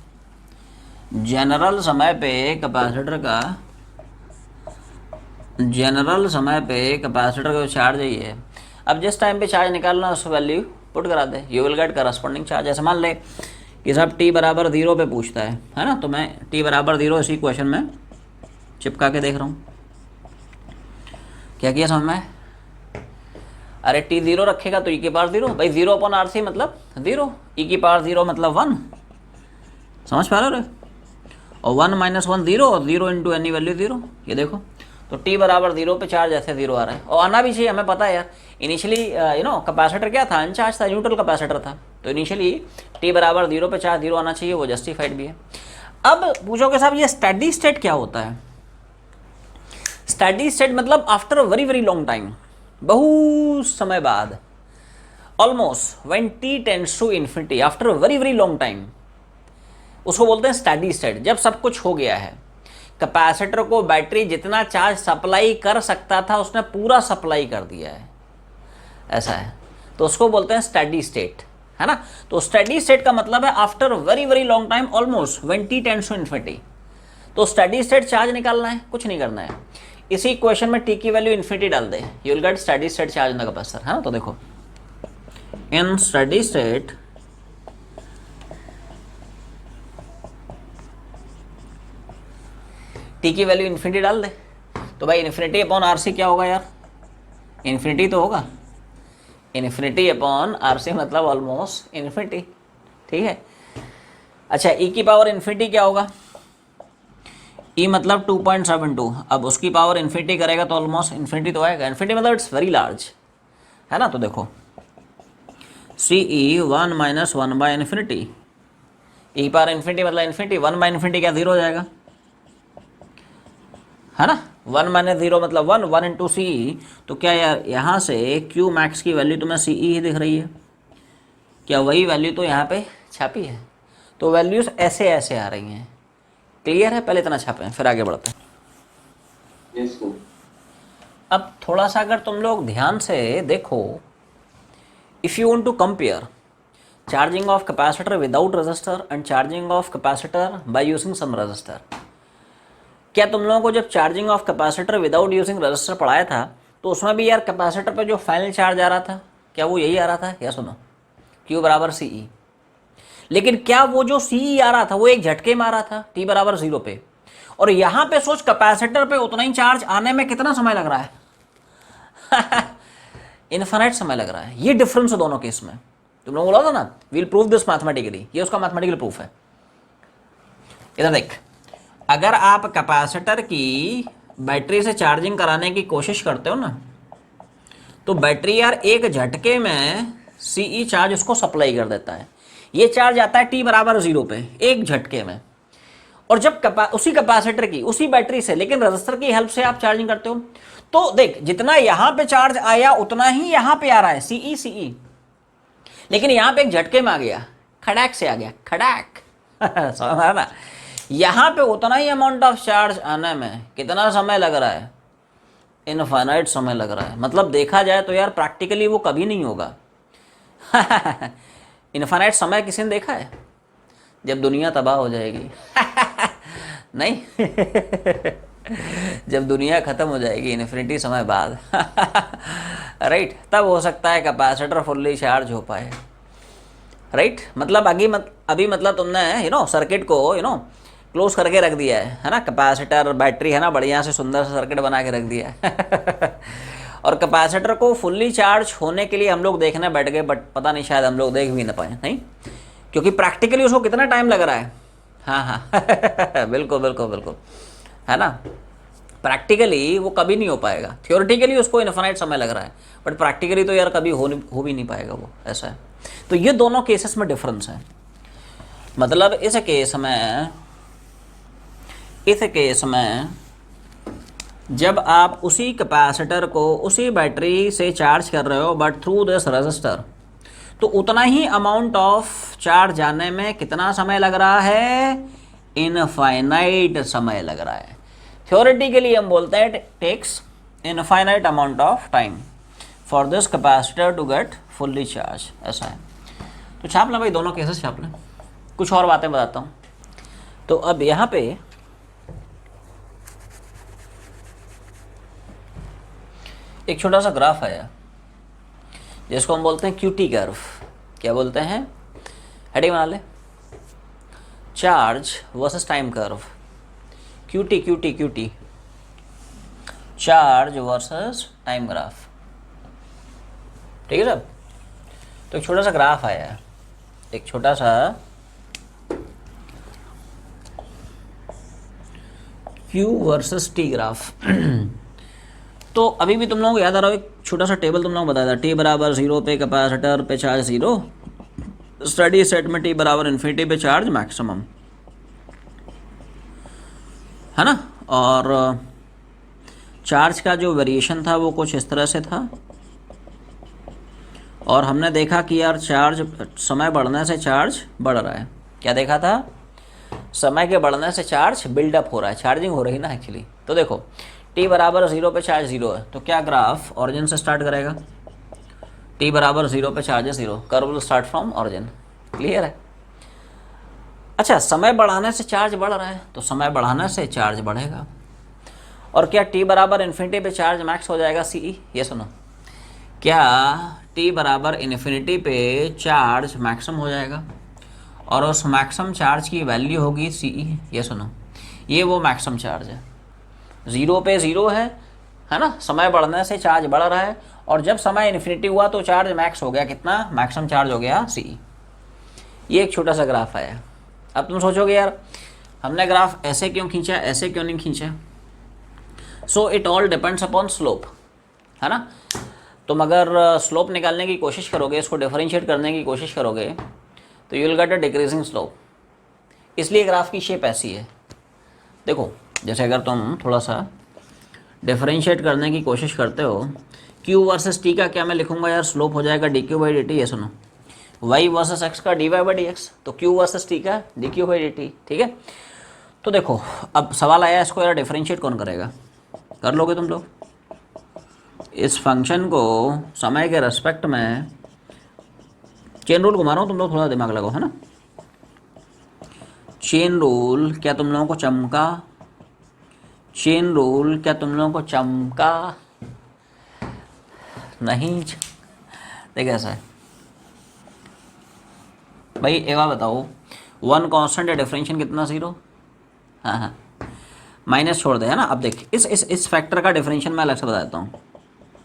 जनरल समय पे कैपेसिटर का जो चार्ज है ये, अब जिस टाइम पे चार्ज निकालना उस वैल्यू पुट करा दे, you will get corresponding charge. ऐसे मान ले कि साहब t बराबर 0 पे पूछता है ना, तो मैं t बराबर 0 इसी क्वेश्चन में चिपका के देख रहा हूँ। क्या किया समझ में, अरे t 0 रखेगा तो e की पावर 0, भाई 0 अपॉन RC मतलब 0, e की पावर 0 मतलब 1, समझ पा रहे हो, और 1 माइनस 1 0, और 0 इंटू एनी वैल्यू 0। ये देखो, तो t बराबर 0 पे चार्ज ऐसे 0 आ रहा है, और आना भी चाहिए, हमें पता है यार। इनिशियली कैपेसिटर क्या था, अनचार्ज था, न्यूट्रल कैपेसिटर था, तो इनिशियली t बराबर 0 पे चार्ज 0 आना चाहिए, वो जस्टिफाइड भी है। अब पूछोगे साहब ये स्टेडी स्टेट क्या होता है। स्टेडी स्टेट मतलब after a very very long time, बहुत समय बाद, almost when t tends to infinity, after a very very long time, उसको बोलते हैं स्टेडी स्टेट। जब सब कुछ हो गया है, कैपेसिटर को बैटरी जितना चार्ज सप्लाई कर सकता था उसने पूरा सप्लाई कर दिया है, ऐसा है, तो उसको बोलते हैं स्टेडी स्टेट, है ना। तो स्टेडी स्टेट का मतलब है after very very long time, almost when t tends to infinity. तो स्टेडी स्टेट चार्ज निकालना है, कुछ नहीं करना है, इसी इक्वेशन में t की वैल्यू इन्फिनिटी डाल दे, you will get steady state charge in the capacitor, है ना। तो देखो इन स्टेडी स्टेट t की वैल्यू इन्फिनिटी डाल दे, तो भाई इन्फिनिटी अपॉन RC क्या होगा यार, इन्फिनिटी तो होगा, इन्फिनिटी अपॉन RC मतलब ऑलमोस्ट इन्फिनिटी, ठीक है। अच्छा e की पावर इन्फिनिटी क्या होगा, e मतलब 2.72, अब उसकी पावर इन्फिनिटी करेगा तो ऑलमोस्ट इन्फिनिटी तो आएगा, इन्फिनिटी मतलब इट्स वेरी लार्ज, है ना। तो देखो CE 1 minus 1 by infinity, e power infinity मतलब इन्फिनिटी, 1 बाय इन्फिनिटी क्या 0 हो जाएगा, है ना। 1 माइनस 0 मतलब 1, 1 इंटू CE, तो क्या यार यहाँ से Q मैक्स की वैल्यू तुम्हें CE ही दिख रही है, क्या वही वैल्यू तो यहाँ पे छापी है, तो वैल्यूज ऐसे ऐसे आ रही हैं, क्लियर है। पहले इतना छापें फिर आगे बढ़ते हैं। yes, अब थोड़ा सा अगर तुम लोग ध्यान से देखो, if you want to compare charging of capacitor without resistor and charging of capacitor by using some resistor, क्या तुम लोगों को जब charging of capacitor without using resistor पढ़ाया था तो उसमें भी यार कैपेसिटर पे जो फाइनल चार्ज आ रहा था क्या वो यही आ रहा था, या सुनो Q बराबर CE, लेकिन क्या वो जो CE आ रहा था वो एक झटके में आ रहा था t बराबर 0 पे, और यहाँ पे सोच कैपेसिटर पे उतना ही चार्ज आने में कितना समय लग रहा है इनफाइनाइट समय लग रहा है। ये डिफरेंस है दोनों केस में। तुम लोगों बोला था ना वील प्रूव दिस मैथमेटिकली, ये उसका मैथमेटिकल प्रूफ है। इधर देख, अगर आप कैपेसिटर की बैटरी से चार्जिंग कराने की कोशिश करते हो ना, तो बैटरी यार एक झटके में सीई चार्ज उसको सप्लाई कर देता है। ये चार्ज आता है t बराबर 0 पे एक झटके में। और जब उसी कैपेसिटर की उसी बैटरी से लेकिन रजिस्टर की हेल्प से आप चार्जिंग करते हो, तो देख जितना यहां पे चार्ज आया उतना ही यहां पे आ रहा है सीई सीई, लेकिन यहां पे एक झटके में आ गया, खड़ाक से आ गया, खड़ाक समझ आ रहा ना। यहां पे उतना ही अमाउंट ऑफ चार्ज आने में कितना समय लग रहा है, इनफाइनाइट समय लग रहा है। मतलब देखा जाए तो यार प्रैक्टिकली वो कभी नहीं होगा। इनफाइनाइट समय किसी ने देखा है? जब दुनिया तबाह हो जाएगी नहीं जब दुनिया खत्म हो जाएगी इन्फिनिटी समय बाद राइट, तब हो सकता है कैपेसिटर फुल्ली चार्ज हो पाए। राइट, मतलब अभी मतलब तुमने सर्किट को क्लोज करके रख दिया है ना, कैपेसिटर बैटरी है ना, बढ़िया से सुंदर सा सर्किट बना के रख दिया है और कैपेसिटर को फुल्ली चार्ज होने के लिए हम लोग देखने बैठ गए, बट पता नहीं शायद हम लोग देख भी ना पाए, नहीं, क्योंकि प्रैक्टिकली उसको कितना टाइम लग रहा है। हाँ हाँ बिल्कुल बिल्कुल बिल्कुल, है ना। प्रैक्टिकली वो कभी नहीं हो पाएगा, थियोरेटिकली उसको इनफाइनाइट समय लग रहा है, बट प्रैक्टिकली तो यार कभी हो भी नहीं पाएगा वो, ऐसा है। तो ये दोनों केसेस में डिफरेंस है। मतलब इस केस में जब आप उसी कैपेसिटर को उसी बैटरी से चार्ज कर रहे हो बट थ्रू दिस रजिस्टर, तो उतना ही अमाउंट ऑफ चार्ज जाने में कितना समय लग रहा है, इनफाइनाइट समय लग रहा है। थ्योरेटिकली हम बोलते हैं it takes infinite amount of time for this capacitor to get fully charge, ऐसा है। तो छाप लें भाई, दोनों केसेस छाप लें। कुछ और बातें बताता हूँ। तो अब यहाँ पे एक छोटा सा ग्राफ आया जिसको हम बोलते हैं क्यूटी कर्व। क्या बोलते हैं? हेडिंग बना ले, charge versus time curve, QT QT QT, charge versus time graph. ठीक है सब। तो एक छोटा सा ग्राफ आया है, एक छोटा सा Q वर्सेस टी ग्राफ। तो अभी भी तुम लोगों को याद आ रहा हो, एक छोटा सा टेबल तुम लोगों को बताया था, t बराबर 0 पे कैपेसिटर पे चार्ज 0, स्टडी सेट में t बराबर इन्फिनिटी पे चार्ज मैक्सिमम, है ना। और चार्ज का जो वेरिएशन था वो कुछ इस तरह से था। और हमने देखा कि यार चार्ज समय बढ़ने से चार्ज बढ़ रहा है। क्या देखा था? समय के बढ़ने से चार्ज बिल्डअप हो रहा है, चार्जिंग हो रही ना एक्चुअली। तो देखो t बराबर 0 पे चार्ज 0 है, तो क्या ग्राफ ऑरिजिन से स्टार्ट करेगा? t बराबर 0 पे चार्ज है 0, curve will start from origin. Clear है? अच्छा, समय बढ़ाने से चार्ज बढ़ रहा है, तो समय बढ़ाने से चार्ज बढ़ेगा। और क्या t बराबर इन्फिनिटी पे चार्ज मैक्स हो जाएगा CE? ये सुनो, क्या t बराबर इन्फिनिटी पे चार्ज मैक्सिमम हो जाएगा और उस मैक्सिमम चार्ज की वैल्यू होगी CE? ये सुनो, ये वो मैक्सिमम चार्ज है। 0 पे 0 है ना, समय बढ़ने से चार्ज बढ़ रहा है, और जब समय इन्फिनिटी हुआ तो चार्ज मैक्स हो गया, कितना? मैक्सिमम चार्ज हो गया CE। ये एक छोटा सा ग्राफ आया। अब तुम सोचोगे यार हमने ग्राफ ऐसे क्यों खींचा, ऐसे क्यों नहीं खींचा? So it all depends upon slope, है ना। तुम अगर स्लोप निकालने की कोशिश करोगे, इसको डिफरेंशिएट करने की कोशिश करोगे, तो you will get a decreasing slope. इसलिए ग्राफ की शेप ऐसी है। देखो जैसे अगर तुम थोड़ा सा डिफरेंशिएट करने की कोशिश करते हो, Q वर्सेस T का क्या मैं लिखूंगा यार, स्लोप हो जाएगा dQ/dt। ये सुनो, Y वर्सेस X का dy/dx, तो Q वर्सेस T का dQ/dt। ठीक है। तो देखो अब सवाल आया, इसको यार डिफरेंशिएट कौन करेगा? कर लोगे तुम लोग। इस फंक्शन को समय के रेस्पेक्ट में चेन रूल घुमा रहा हूँ, तुम लोग थोड़ा दिमाग लगाओ, है ना। चेन रूल क्या तुम लोगों को चमका? चेन रूल क्या तुम लोगों को चमका? नहीं। देख ऐसा है भाई, एक बार बताओ, 1 कांस्टेंट है, डिफरेंशियल कितना? 0। हाँ हाँ, माइनस छोड़ दे, है ना। अब देख इस फैक्टर का डिफरेंशियल मैं अलग से बता देता हूँ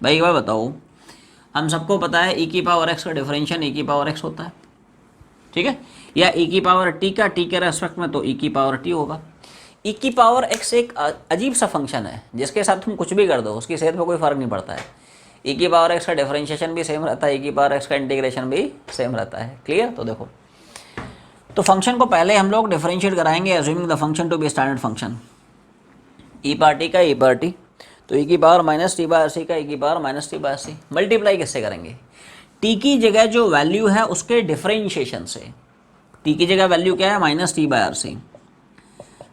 भाई। एक बार बताओ, हम सबको पता है e की पावर x का डिफरेंशियल e की पावर x होता है, ठीक है, या e की पावर t का t के रेस्पेक्ट में तो e की पावर t होगा। e की पावर x एक अजीब सा फंक्शन है जिसके साथ तुम कुछ भी कर दो उसकी सेहत पे कोई फ़र्क नहीं पड़ता है। e की पावर x का डिफरेंशिएशन भी सेम रहता है, e की पावर x का इंटीग्रेशन भी सेम रहता है। क्लियर? तो देखो, तो फंक्शन को पहले हम लोग डिफरेंशिएट कराएंगे assuming the function to be standard function. e power t का e पावर t, तो e की power minus T by C का e की power minus T by C, multiply किससे करेंगे? t की जगह जो वैल्यू है उसके डिफरेंशिएशन से। t की जगह वैल्यू क्या है? Minus T by R C,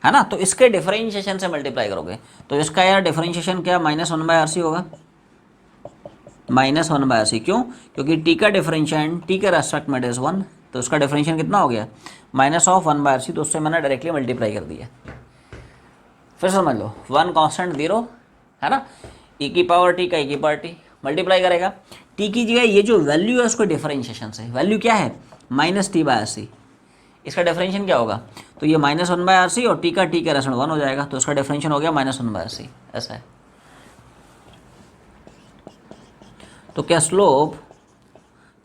है ना, तो इसके डिफरेंशिएशन से मल्टीप्लाई करोगे। तो इसका यार डिफरेंशिएशन क्या? Minus one by R C होगा, minus one by R C. क्यों? क्योंकि t का डिफरेंशिएशन t के रेस्पेक्ट में इज वन, तो उसका डिफरेंशिएशन कितना हो गया? Minus of one by R C, तो उससे मैंने डायरेक्टली मल्टीप्लाई कर दिया। फिर समझ लो, वन कॉन्स्टेंट जीरो, है ना, e की पावर t का e की पावर t मल्टीप्लाई करेगा। t की जगह ये जो वैल्यू है उसको डिफरेंशिएशन से, वैल्यू क्या है? Minus T by R C, इसका डिफरेंशिएशन क्या होगा? तो ये minus one by R C और t का t का रेस्पेक्ट वन हो जाएगा, तो इसका डिफरेंशिएशन हो गया minus one by R C. ऐसा है। तो क्या स्लोप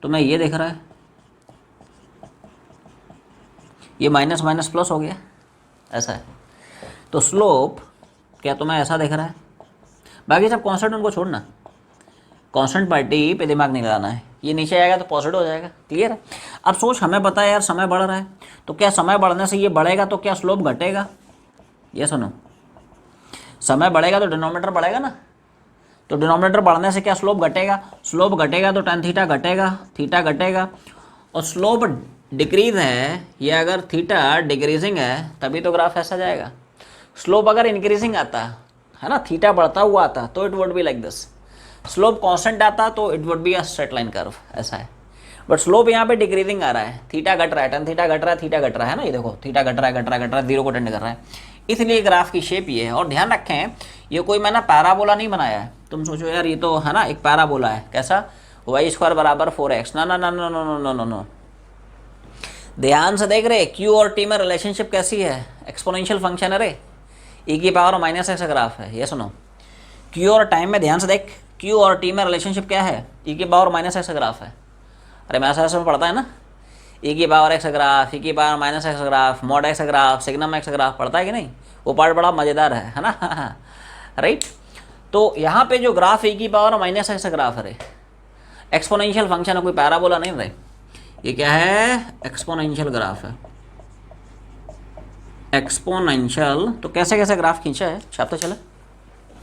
तुम्हें ये दिख रहा है? ये माइनस माइनस प्लस हो गया, ऐसा है। तो स्लोप क्या तुम्हें ऐसा दिख रहा है? बाकी सब कांस्टेंट उनको छोड़ना, कांस्टेंट पार्टी पे दिमाग नहीं लगाना है। ये नीचे आएगा तो पॉजिटिव हो जाएगा। क्लियर है? अब सोच, हमें पता है यार समय बढ़ रहा है, तो क्या समय बढ़ने से ये बढ़ेगा तो क्या स्लोप घटेगा? ये सुनो, समय बढ़ेगा तो डिनोमिनेटर बढ़ेगा ना, तो डिनोमिनेटर बढ़ने से क्या स्लोप घटेगा? स्लोप घटेगा तो tan थीटा घटेगा, थीटा घटेगा। और स्लोप डिक्रीज है, ये अगर थीटा डिक्रीजिंग है तभी तो ग्राफ ऐसा जाएगा। स्लोप अगर इंक्रीजिंग आता है ना, थीटा बढ़ता हुआ आता तो it would be like this. Slope constant आता तो it would be a straight line curve, ऐसा है। बट स्लोप यहाँ पे डिक्रीजिंग आ रहा है, थीटा घट रहा है, tan थीटा घट रहा है, थीटा घट रहा है ना, ये देखो थीटा घट रहा है, घट रहा है, घट रहा है, जीरो को टेंड कर रहा है, इसलिए ग्राफ की शेप ये है। और ध्यान रखें, ये कोई मैंने पैराबोला नहीं बनाया है। तुम सोचो यार ये तो है ना एक पैराबोला है, कैसा? वाई स्क्वायर बराबर 4x, ना ना ना ना no no no no no. ध्यान से देख रहे, q और t में रिलेशनशिप कैसी है? एक्सपोनेंशियल फंक्शन है रे, e की पावर माइनस एक्स ग्राफ है। ये सुनो, q और टाइम में ध्यान से देख, q और t में रिलेशनशिप क्या है? e की पावर माइनस एक्स ग्राफ है। अरे मैं ऐसा पढ़ता है ना, e की पावर एक्स ग्राफ, e की power minus x graph, mod x graph, signum x graph, पढ़ता है कि नहीं? वो पार्ट बड़ा मज़ेदार है ना राइट। तो यहाँ पे जो ग्राफ e की पावर माइनस एक्स ग्राफ है, एक्सपोनेंशियल फंक्शन है, कोई पैराबोला नहीं रहे। ये क्या है? एक्सपोनेंशियल ग्राफ है, एक्सपोनेंशियल। तो कैसे कैसे ग्राफ खींचा है छापते चले।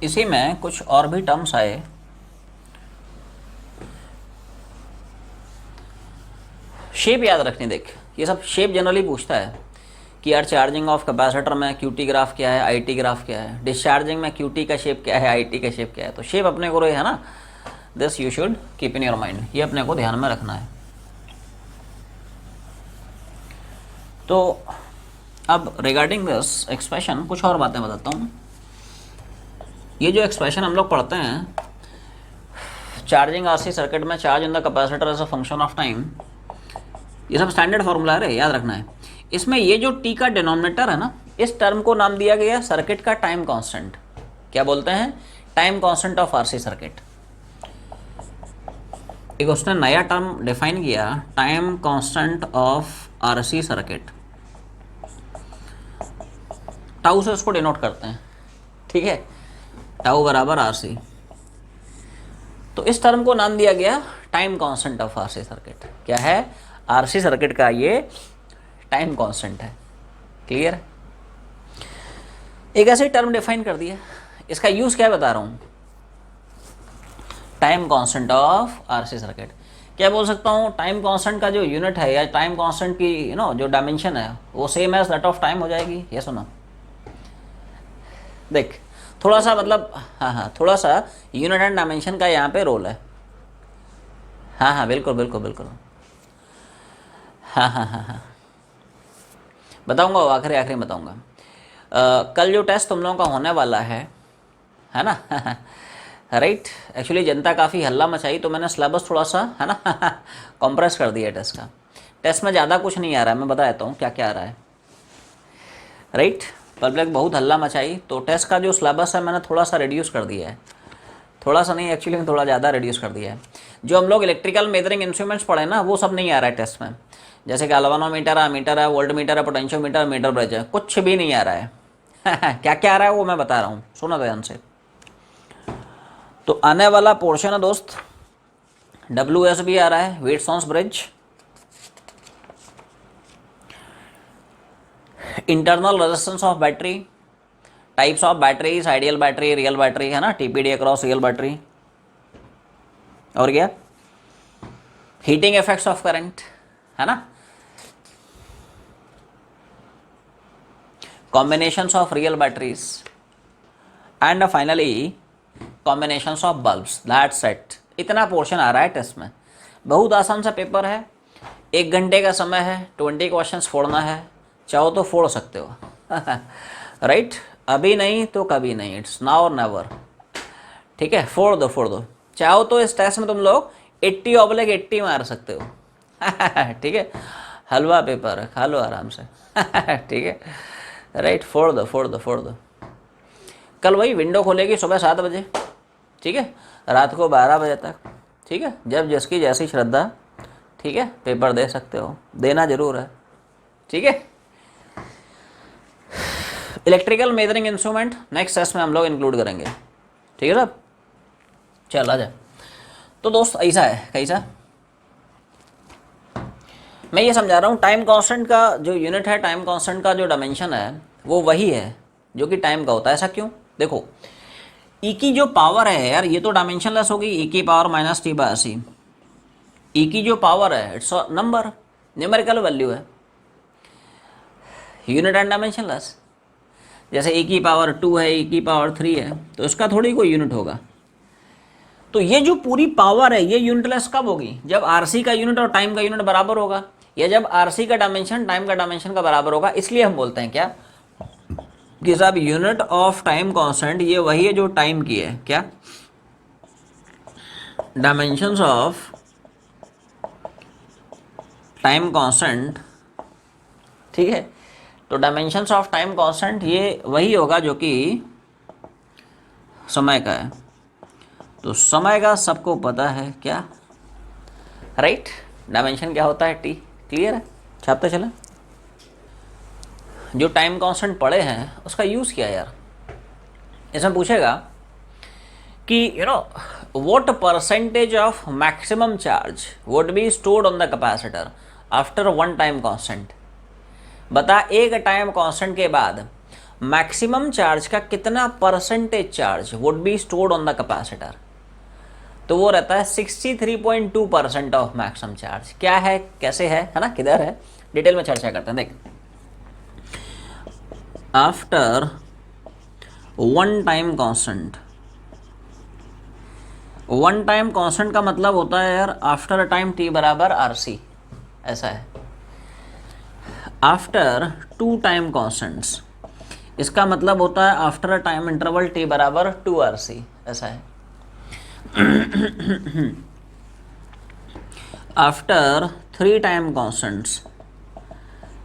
इसी में कुछ और भी टर्म्स आए। शेप याद रखनी, देख ये सब शेप जनरली पूछता है कि यार चार्जिंग ऑफ कैपेसिटर में क्यूटी ग्राफ क्या है, आईटी ग्राफ क्या है, डिस्चार्जिंग में क्यूटी का शेप क्या है, आईटी का शेप क्या है। तो शेप अपने को है ना, this you should keep in your mind, ये अपने को ध्यान में रखना है। तो अब रिगार्डिंग दिस एक्सप्रेशन कुछ और बातें बताता हूँ। ये जो एक्सप्रेशन हम लोग पढ़ते हैं, चार्जिंग आरसी सर्किट में charge in the capacitor as a function of time, ये सब स्टैंडर्ड फॉर्मूला है, याद रखना है। इसमें ये जो टी का डिनोमिनेटर है ना, इस टर्म को नाम दिया गया सर्किट का टाइम कांस्टेंट। क्या बोलते हैं? Time constant of RC circuit. एक उसने नया टर्म डिफाइन किया, time constant of RC circuit. Tau से उसको डिनोट करते हैं, ठीक है, टाउ बराबर आरसी। तो इस टर्म को नाम दिया गया time constant of RC circuit. क्या है? आरसी सर्किट का ये टाइम कांस्टेंट है। क्लियर? एक ऐसे टर्म डिफाइन कर दिया, इसका यूज क्या बता रहा हूं, time constant of RC circuit. क्या बोल सकता हूं? टाइम कांस्टेंट का जो यूनिट है या टाइम कांस्टेंट की जो डायमेंशन है वो same as that of time हो जाएगी। ये सुनो, देख थोड़ा सा मतलब हाँ थोड़ा सा यूनिट एंड डायमेंशन का यहाँ पे रोल है। हाँ बिल्कुल बिल्कुल बिल्कुल, हाँ बताऊंगा, आखिरी बताऊंगा। कल जो टेस्ट तुम लोगों का होने वाला है ना राइट, एक्चुअली जनता काफ़ी हल्ला मचाई तो मैंने सिलेबस थोड़ा सा है ना कॉम्प्रेस कर दिया टेस्ट का। टेस्ट में ज़्यादा कुछ नहीं आ रहा है, मैं बता देता हूँ क्या क्या आ रहा है। राइट, पब्लिक बहुत हल्ला मचाई तो टेस्ट का जो सिलेबस है मैंने थोड़ा सा रिड्यूस कर दिया है, थोड़ा सा नहीं एक्चुअली मैं थोड़ा ज़्यादा रिड्यूस कर दिया है। जो हम लोग इलेक्ट्रिकल मेजरिंग इंस्ट्रूमेंट्स पढ़े ना वो सब नहीं आ रहा है टेस्ट में, जैसे गैल्वेनोमीटर है, मीटर है, वोल्ट मीटर है, पोटेंशियोमीटर, मीटर ब्रिज है, कुछ भी नहीं आ रहा है क्या क्या आ रहा है वो मैं बता रहा हूँ, सुनो ध्यान से। तो आने वाला पोर्शन है दोस्त, WSB आ रहा है, Wheatstone's bridge, internal resistance of battery, types of batteries, ideal battery, real battery, है ना, TPD अक्रॉस रियल बैटरी, और क्या, हीटिंग इफेक्ट्स ऑफ करंट, है ना, combinations of real batteries, and finally combinations of bulbs, that's it. इतना portion आ रहा है test में। बहुत आसान सा पेपर है, 1 घंटे का समय है, 20 क्वेश्चंस फोड़ना है, चाहो तो फोड़ सकते हो राइट अभी नहीं तो कभी नहीं, इट्स नाउ और नेवर, ठीक है, फोड़ दो फोड़ दो। चाहो तो इस टेस्ट में तुम लोग 80/80 मार सकते हो ठीक है, हलवा पेपर है, खा लो आराम से ठीक है, राइट, फोड़ दो फोड़ दो फोड़ दो। कल वही विंडो खोलेगी सुबह 7 बजे, ठीक है, रात को 12 बजे तक, ठीक है, जब जिसकी जैसी श्रद्धा, ठीक है, पेपर दे सकते हो, देना जरूर है, ठीक है। Electrical measuring instrument next test में हम लोग इंक्लूड करेंगे, ठीक है साहब, चल आ जा। तो दोस्त ऐसा है, कैसा, मैं ये समझा रहा हूँ, टाइम कांस्टेंट का जो यूनिट है, टाइम कांस्टेंट का जो डायमेंशन है वो वही है जो कि टाइम का होता है। ऐसा क्यों, देखो ई की जो पावर है यार, ये तो डायमेंशनलेस होगी, ई की पावर -t/c, ई की जो पावर है इट्स नंबर, न्यूमेरिकल वैल्यू है, यूनिट एंड डायमेंशनलेस। जैसे ई की पावर 2 है, ई की पावर 3 है, तो इसका थोड़ी कोई यूनिट होगा। तो ये जो पूरी पावर है ये यूनिटलेस कब होगी, जब आरसी का यूनिट और टाइम का यूनिट बराबर होगा, या जब आरसी का डायमेंशन टाइम का डायमेंशन का बराबर होगा। इसलिए हम बोलते हैं क्या कि साहब यूनिट ऑफ टाइम कांस्टेंट ये वही है जो टाइम की है, क्या, डायमेंशंस ऑफ टाइम कांस्टेंट, ठीक है। तो डायमेंशंस ऑफ टाइम कांस्टेंट ये वही होगा जो कि समय का है। तो समय का सबको पता है क्या, राइट, डायमेंशन क्या होता है, t, क्लियर है, छापते चले। जो टाइम कांस्टेंट पढ़े हैं उसका यूज़ किया यार, इसमें पूछेगा कि what percentage of maximum charge would be stored on the capacitor after 1 time constant. बता एक टाइम कांस्टेंट के बाद मैक्सिमम चार्ज का कितना percentage charge would be stored on the capacitor. तो वो रहता है 63.2% ऑफ मैक्सिमम चार्ज। क्या है, कैसे है ना, किधर है, डिटेल में चर्चा करते हैं। देख, after 1 time constant, 1 time constant का मतलब होता है यार आफ्टर टाइम t बराबर RC, ऐसा है। आफ्टर 2 टाइम कांस्टेंट्स, इसका मतलब होता है आफ्टर टाइम इंटरवल t बराबर 2RC, ऐसा है। आफ्टर 3 टाइम कांस्टेंट्स,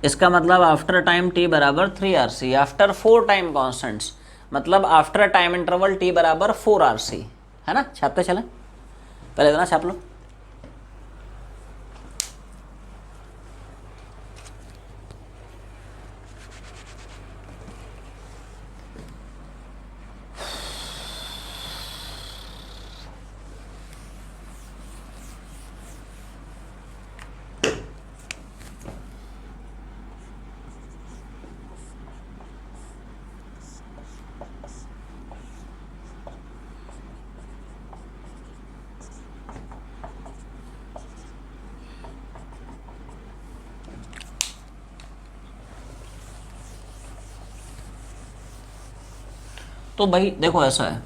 इसका मतलब आफ्टर टाइम t बराबर 3RC। आफ्टर 4 टाइम कांस्टेंट्स मतलब आफ्टर टाइम इंटरवल t बराबर 4RC, है ना। छापते चले, पहले इतना छाप लो। तो भाई देखो ऐसा है,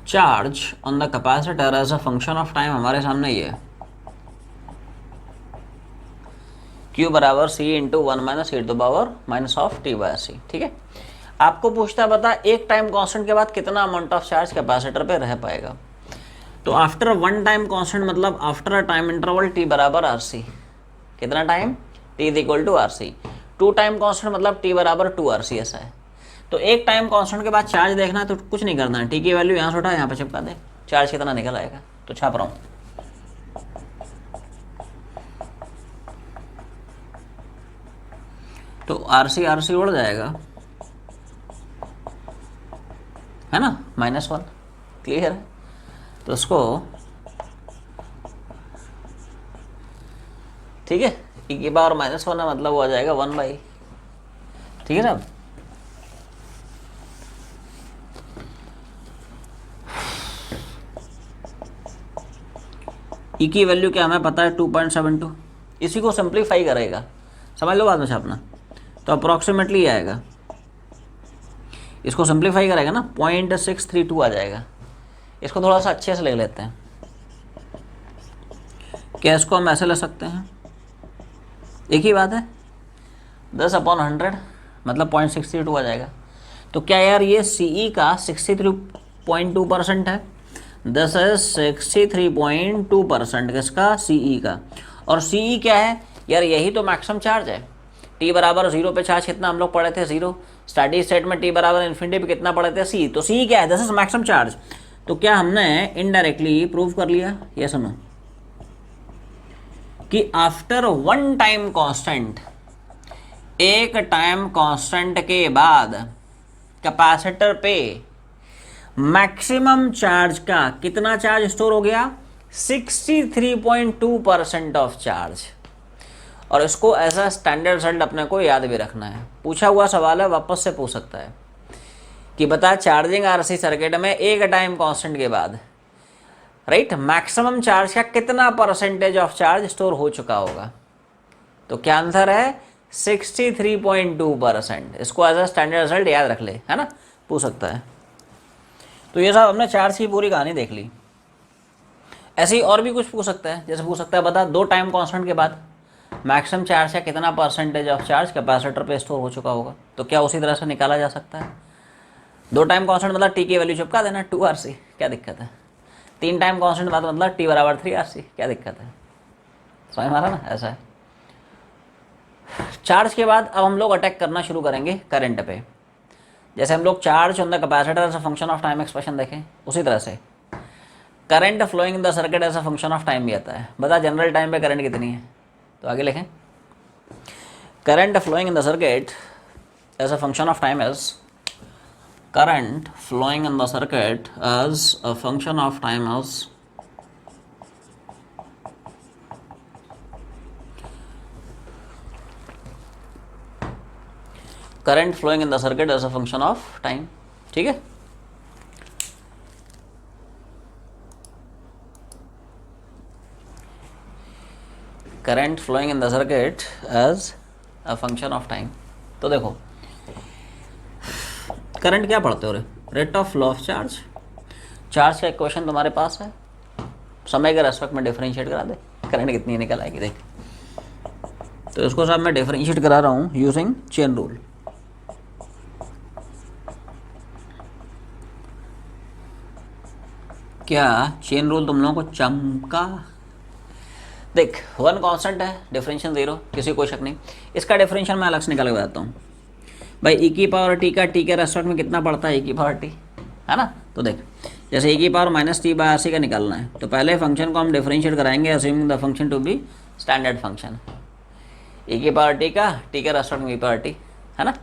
charge on the capacitor as a function of time हमारे सामने ये है, Q बराबर C into 1 minus e to power minus of t/c, ठीक है। आपको पूछता बता एक टाइम कांस्टेंट के बाद कितना अमाउंट ऑफ चार्ज कैपेसिटर पे रह पाएगा। तो आफ्टर 1 टाइम कांस्टेंट मतलब after a time interval t बराबर RC, कितना time, t is equal to RC। 2 time constant मतलब t बराबर 2RC, ऐसा है। तो एक टाइम कांस्टेंट के बाद चार्ज देखना है तो कुछ नहीं करना है, t की वैल्यू यहाँ से उठा यहाँ पे चिपका दे, चार्ज कितना निकल आएगा, तो छाप रहा हूँ। तो आरसी आरसी उड़ जाएगा, है ना, -1, क्लियर है। तो उसको ठीक है, e की पावर -1 है, मतलब वो आ जाएगा 1/, ठीक है साहब। ई की वैल्यू क्या हमें पता है 2.72, इसी को सिंप्लीफाई करेगा, समझ लो बाद में छापना, तो अप्रॉक्सीमेटली आएगा, इसको सिंप्लीफाई करेगा ना 0.632 आ जाएगा। इसको थोड़ा सा अच्छे से ले लेते हैं, क्या इसको हम ऐसे ले सकते हैं, एक ही बात है, 10/100 मतलब 0.632 आ जाएगा। तो क्या यार ये सीई का 63.2% है, 10 है 63.2% किसका, सीई का। और सीई क्या है यार, यही तो मैक्सिमम चार्ज है। टी बराबर 0 पे चार्ज कितना हम लोग पढ़े थे, 0। स्टडी स्टेट में टी बराबर इन्फिनिटी पे कितना पढ़े थे, सी। तो सी क्या है, दिस इज मैक्सिमम चार्ज। तो क्या हमने इनडायरेक्टली प्रूव कर लिया, ये सुनो, कि आफ्टर वन टाइम कांस्टेंट, एक टाइम कांस्टेंट के बाद कैपेसिटर पे मैक्सिमम चार्ज का कितना चार्ज स्टोर हो गया, 63.2% ऑफ चार्ज। और इसको ऐसा स्टैंडर्ड रिजल्ट अपने को याद भी रखना है, पूछा हुआ सवाल है, वापस से पूछ सकता है कि बता चार्जिंग आरसी सर्किट में एक टाइम कांस्टेंट के बाद राइट मैक्सिमम चार्ज का कितना परसेंटेज ऑफ चार्ज स्टोर हो चुका होगा। तो क्या आंसर है, 63.2%। इसको एज अ स्टैंडर्ड रिजल्ट याद रख ले, है ना, पूछ सकता है। तो ये सब हमने चार्ज की पूरी कहानी देख ली। ऐसे ही और भी कुछ पूछ सकता है, जैसे पूछ सकता है बता दो टाइम कांस्टेंट के बाद मैक्सिमम चार्ज का कितना परसेंटेज ऑफ चार्ज कैपेसिटर पे स्टोर हो चुका होगा। तो क्या उसी तरह से निकाला जा सकता है। दो टाइम कांस्टेंट मतलब टी की वैल्यू चिपका देना 2RC, क्या दिक्कत है। तीन टाइम कांस्टेंट मतलब टी बराबर 3RC, क्या दिक्कत है, समझ मारा ना, ऐसा है। चार्ज के बाद अब हम लोग अटैक करना शुरू करेंगे करंट पे। जैसे हम लोग charge on the capacitor as a function of time expression देखें, उसी तरह से current flowing in the circuit as a function of time भी आता है। बता जनरल टाइम पे करंट कितनी है, तो आगे लिखें, current flowing in the circuit as a function of time is, current flowing in the circuit as a function of time is current flowing in the circuit as a function of time, ठीक है। current flowing in the circuit as a function of time। तो देखो current क्या पढ़ते हो रे, rate of flow of charge. Charge का equation तुम्हारे पास है, समय के रेस्पेक्ट में डिफरेंशिएट करा दे, करंट कितनी निकल आएगी देख। तो इसको साहब मैं डिफरेंशिएट करा रहा हूँ यूजिंग चेन रूल। क्या चेन रूल तुम लोगों को चमका। देख वन कांस्टेंट है, डिफरेंशियल 0, किसी कोई शक नहीं। इसका डिफरेंशियल मैं अलग से निकाल के बताता हूँ भाई। ई की पावर टी का टी के रेस्पेक्ट में कितना पड़ता है, ई की पावर टी, है ना। तो देख जैसे ई की पावर -t/RC का निकालना है, तो पहले फंक्शन को हम डिफरेंशिएट कराएंगे assuming the function to be standard function. E की पावर टी का टी के रेस्पेक्ट में ई पावर टी, है ना।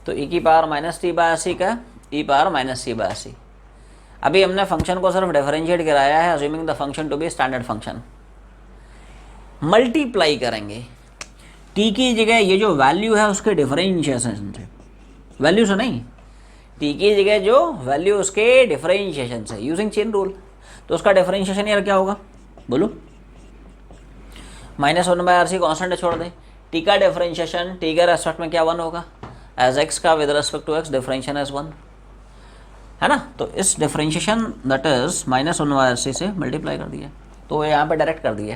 तो ई की पावर -t/RC का ई पावर -c/RC। अभी हमने फंक्शन को सिर्फ डिफरेंशिएट कराया है assuming the function to be standard function. Multiply करेंगे टी की जगह ये जो वैल्यू है उसके डिफरेंशिएशन से, वैल्यू से नहीं, टी की जगह जो वैल्यू उसके डिफरेंशिएशन से यूजिंग चेन रूल। तो उसका डिफरेंशिएशन यार क्या होगा बोलो, -1/RC कांस्टेंट छोड़ दे, टी का डिफरेंशिएशन टी के रेस्पेक्ट में क्या 1 होगा, एज एक्स का with respect to x differentiation as 1, है ना। तो इस डिफरेंशिएशन दैट इज -1/RC से मल्टीप्लाई कर दिया, तो यहाँ पे डायरेक्ट कर दिया,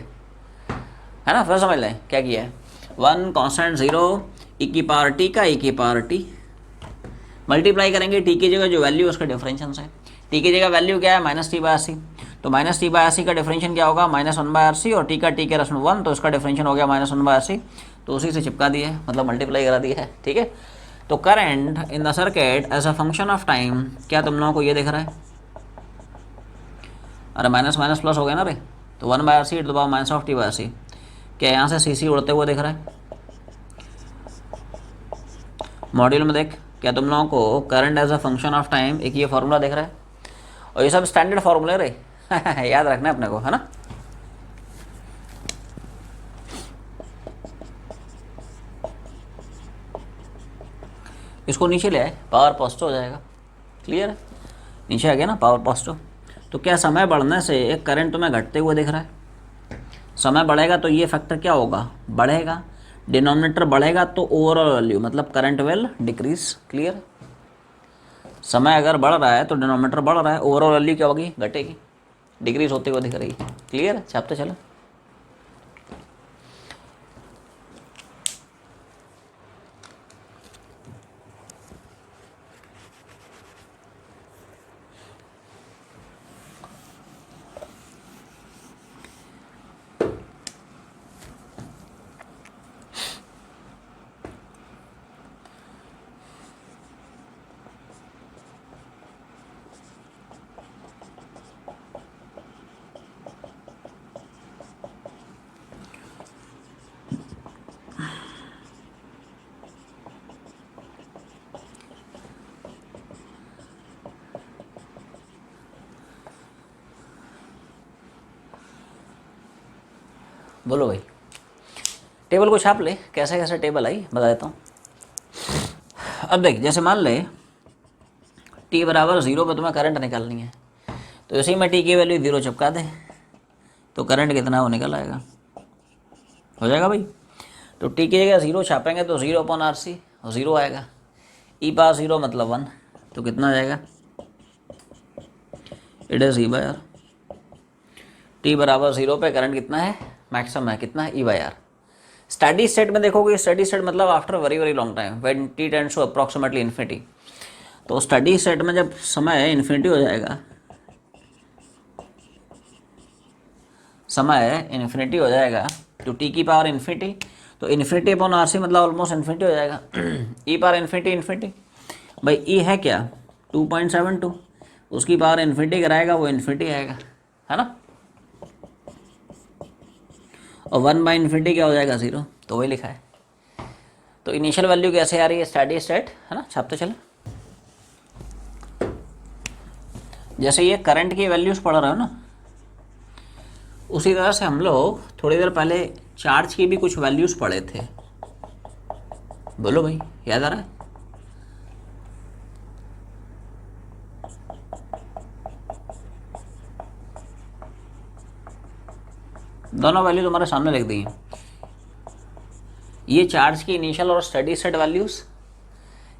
है ना। फिर समझ लें क्या किया है, 1 कांस्टेंट 0 ई की पावर टी का ई की पावर टी, मल्टीप्लाई करेंगे टी की जगह जो वैल्यू उसका डिफरेंशिएशन है। टी की जगह वैल्यू क्या है -t/RC, तो -t/RC का डिफरेंशिएशन क्या होगा -1/RC, और टी का टी के रेस्पेक्ट 1, तो इसका डिफरेंशिएशन हो गया -1/RC, तो उसी से चिपका दिया है, मतलब मल्टीप्लाई करा दिया है, ठीक है। तो current in the circuit as a function of time, क्या तुम लोगों को ये दिख रहा है, अरे माइनस माइनस प्लस हो गया ना रे, तो 1/RC × -(t/c). क्या यहाँ से CC उड़ते हुए दिख रहा है? मॉड्यूल में देख, क्या तुम लोगों को current as a function of time एक ये फार्मूला दिख रहा है? और ये सब स्टैंडर्ड फार्मूले रे याद रखना है अपने को, है ना। इसको नीचे ले आए, पावर पॉजिटिव हो जाएगा। क्लियर है? नीचे आ गया ना पावर पॉजिटिव। तो क्या समय बढ़ने से एक करंट तुम्हें घटते हुए दिख रहा है? समय बढ़ेगा तो ये फैक्टर क्या होगा? बढ़ेगा। डिनोमिनेटर बढ़ेगा तो ओवरऑल वैल्यू मतलब करंट विल डिक्रीज। क्लियर? समय अगर बढ़ रहा है तो डिनोमिनेटर बढ़ रहा है, ओवरऑल वैल्यू क्या होगी? घटेगी, डिक्रीज होते हुए दिख रही है। क्लियर है? छापते चलो। बोलो भाई, टेबल को छाप ले, कैसे कैसे टेबल आई बता देता हूँ। अब देख, जैसे मान ले t = 0 पे तुम्हें करंट निकालनी है, तो इसी में t की वैल्यू 0 चिपका दे तो करंट कितना वो निकल आएगा, हो जाएगा भाई। तो t की जगह 0 छापेंगे तो 0/RC और 0 आएगा। e⁻0 मतलब 1, तो कितना आ जाएगा? It is e/r। t = 0 पे करंट कितना है? मैक्सिमम है, कितना है? e/r। स्टडी स्टेट में देखोगे, स्टडी स्टेट मतलब after very very long time when t tends to approximately infinity. तो स्टडी स्टेट में जब समय इन्फिनिटी हो जाएगा, समय इन्फिनिटी हो जाएगा तो t की पावर इन्फिनिटी, तो इन्फिनिटी/RC मतलब ऑलमोस्ट इन्फिनिटी हो जाएगा। e पावर इन्फिनिटी इन्फिनिटी, भाई e है क्या? 2.72, उसकी पावर इन्फिनिटी कराएगा वो इन्फिनिटी आएगा, है ना। और 1/∞ क्या हो जाएगा? 0, तो वही लिखा है। तो इनिशियल वैल्यू कैसे आ रही है? स्टडी स्टेट, है ना, छापते चलो। जैसे ये करंट की वैल्यूज पढ़ रहे हो ना, उसी तरह से हम लोग थोड़ी देर पहले चार्ज की भी कुछ वैल्यूज पढ़े थे। बोलो भाई, याद आ रहा है? दोनों वैल्यू तुम्हारे सामने लिख दी हैं। ये चार्ज की इनिशियल और स्टडी स्टेट वैल्यूज,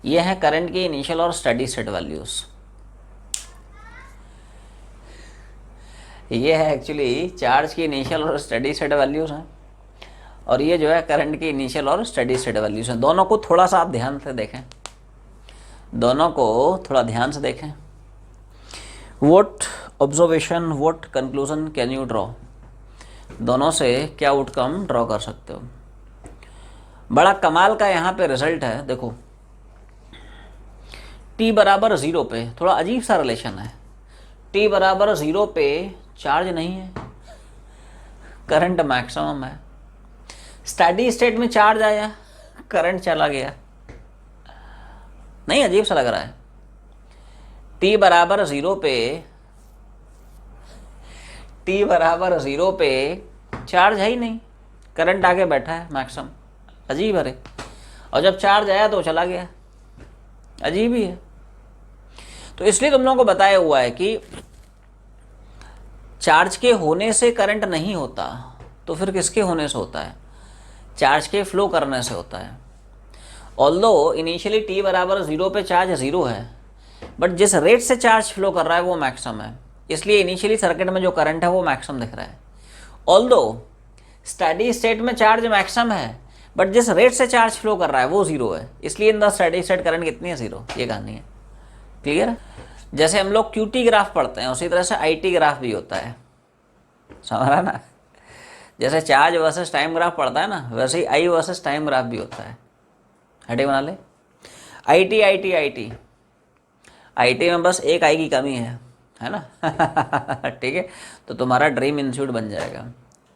ये है करंट की इनिशियल और स्टडी स्टेट वैल्यूज। ये है एक्चुअली चार्ज की इनिशियल और स्टडी स्टेट वैल्यूज हैं, और ये जो है करंट की इनिशियल और स्टडी स्टेट वैल्यूज हैं। दोनों को थोड़ा सा आप ध्यान से देखें, दोनों को थोड़ा ध्यान से देखें। What observation, what conclusion can you draw? दोनों से क्या आउटकम ड्रॉ कर सकते हो? बड़ा कमाल का यहाँ पे रिजल्ट है। देखो t = 0 पे थोड़ा अजीब सा रिलेशन है। t = 0 पे चार्ज नहीं है, करंट मैक्सिमम है। स्टडी स्टेट में चार्ज आया, करंट चला गया। नहीं अजीब सा लग रहा है? t = 0 पे, t = 0 पे चार्ज है ही नहीं, करंट आके बैठा है मैक्सिमम। अजीब है रे। और जब चार्ज आया तो चला गया, अजीब ही है। तो इसलिए तुम लोगों को बताया हुआ है कि चार्ज के होने से करंट नहीं होता, तो फिर किसके होने से होता है? चार्ज के फ्लो करने से होता है। ऑल्दो इनिशियली t = 0 पे चार्ज 0 है, बट जिस रेट से चार्ज फ्लो कर रहा है वो मैक्सिमम है, इसलिए इनिशियली सर्किट में जो करंट है वो मैक्सिमम दिख रहा है। ऑल्दो स्टडी स्टेट में चार्ज मैक्सिमम है, बट जिस रेट से चार्ज फ्लो कर रहा है वो 0 है, इसलिए in the steady state current कितनी है? 0। ये कहानी है। क्लियर? जैसे हम लोग QT ग्राफ पढ़ते हैं, उसी तरह से IT ग्राफ भी होता है, समझ रहा ना। जैसे चार्ज वर्सेस टाइम ग्राफ पढ़ता है ना, वैसे ही I वर्सेस टाइम ग्राफ भी होता है। हेडिंग बना ले, IT में बस एक I की कमी है, है ना। ठीक है, तो तुम्हारा ड्रीम इंस्टीट्यूट बन जाएगा।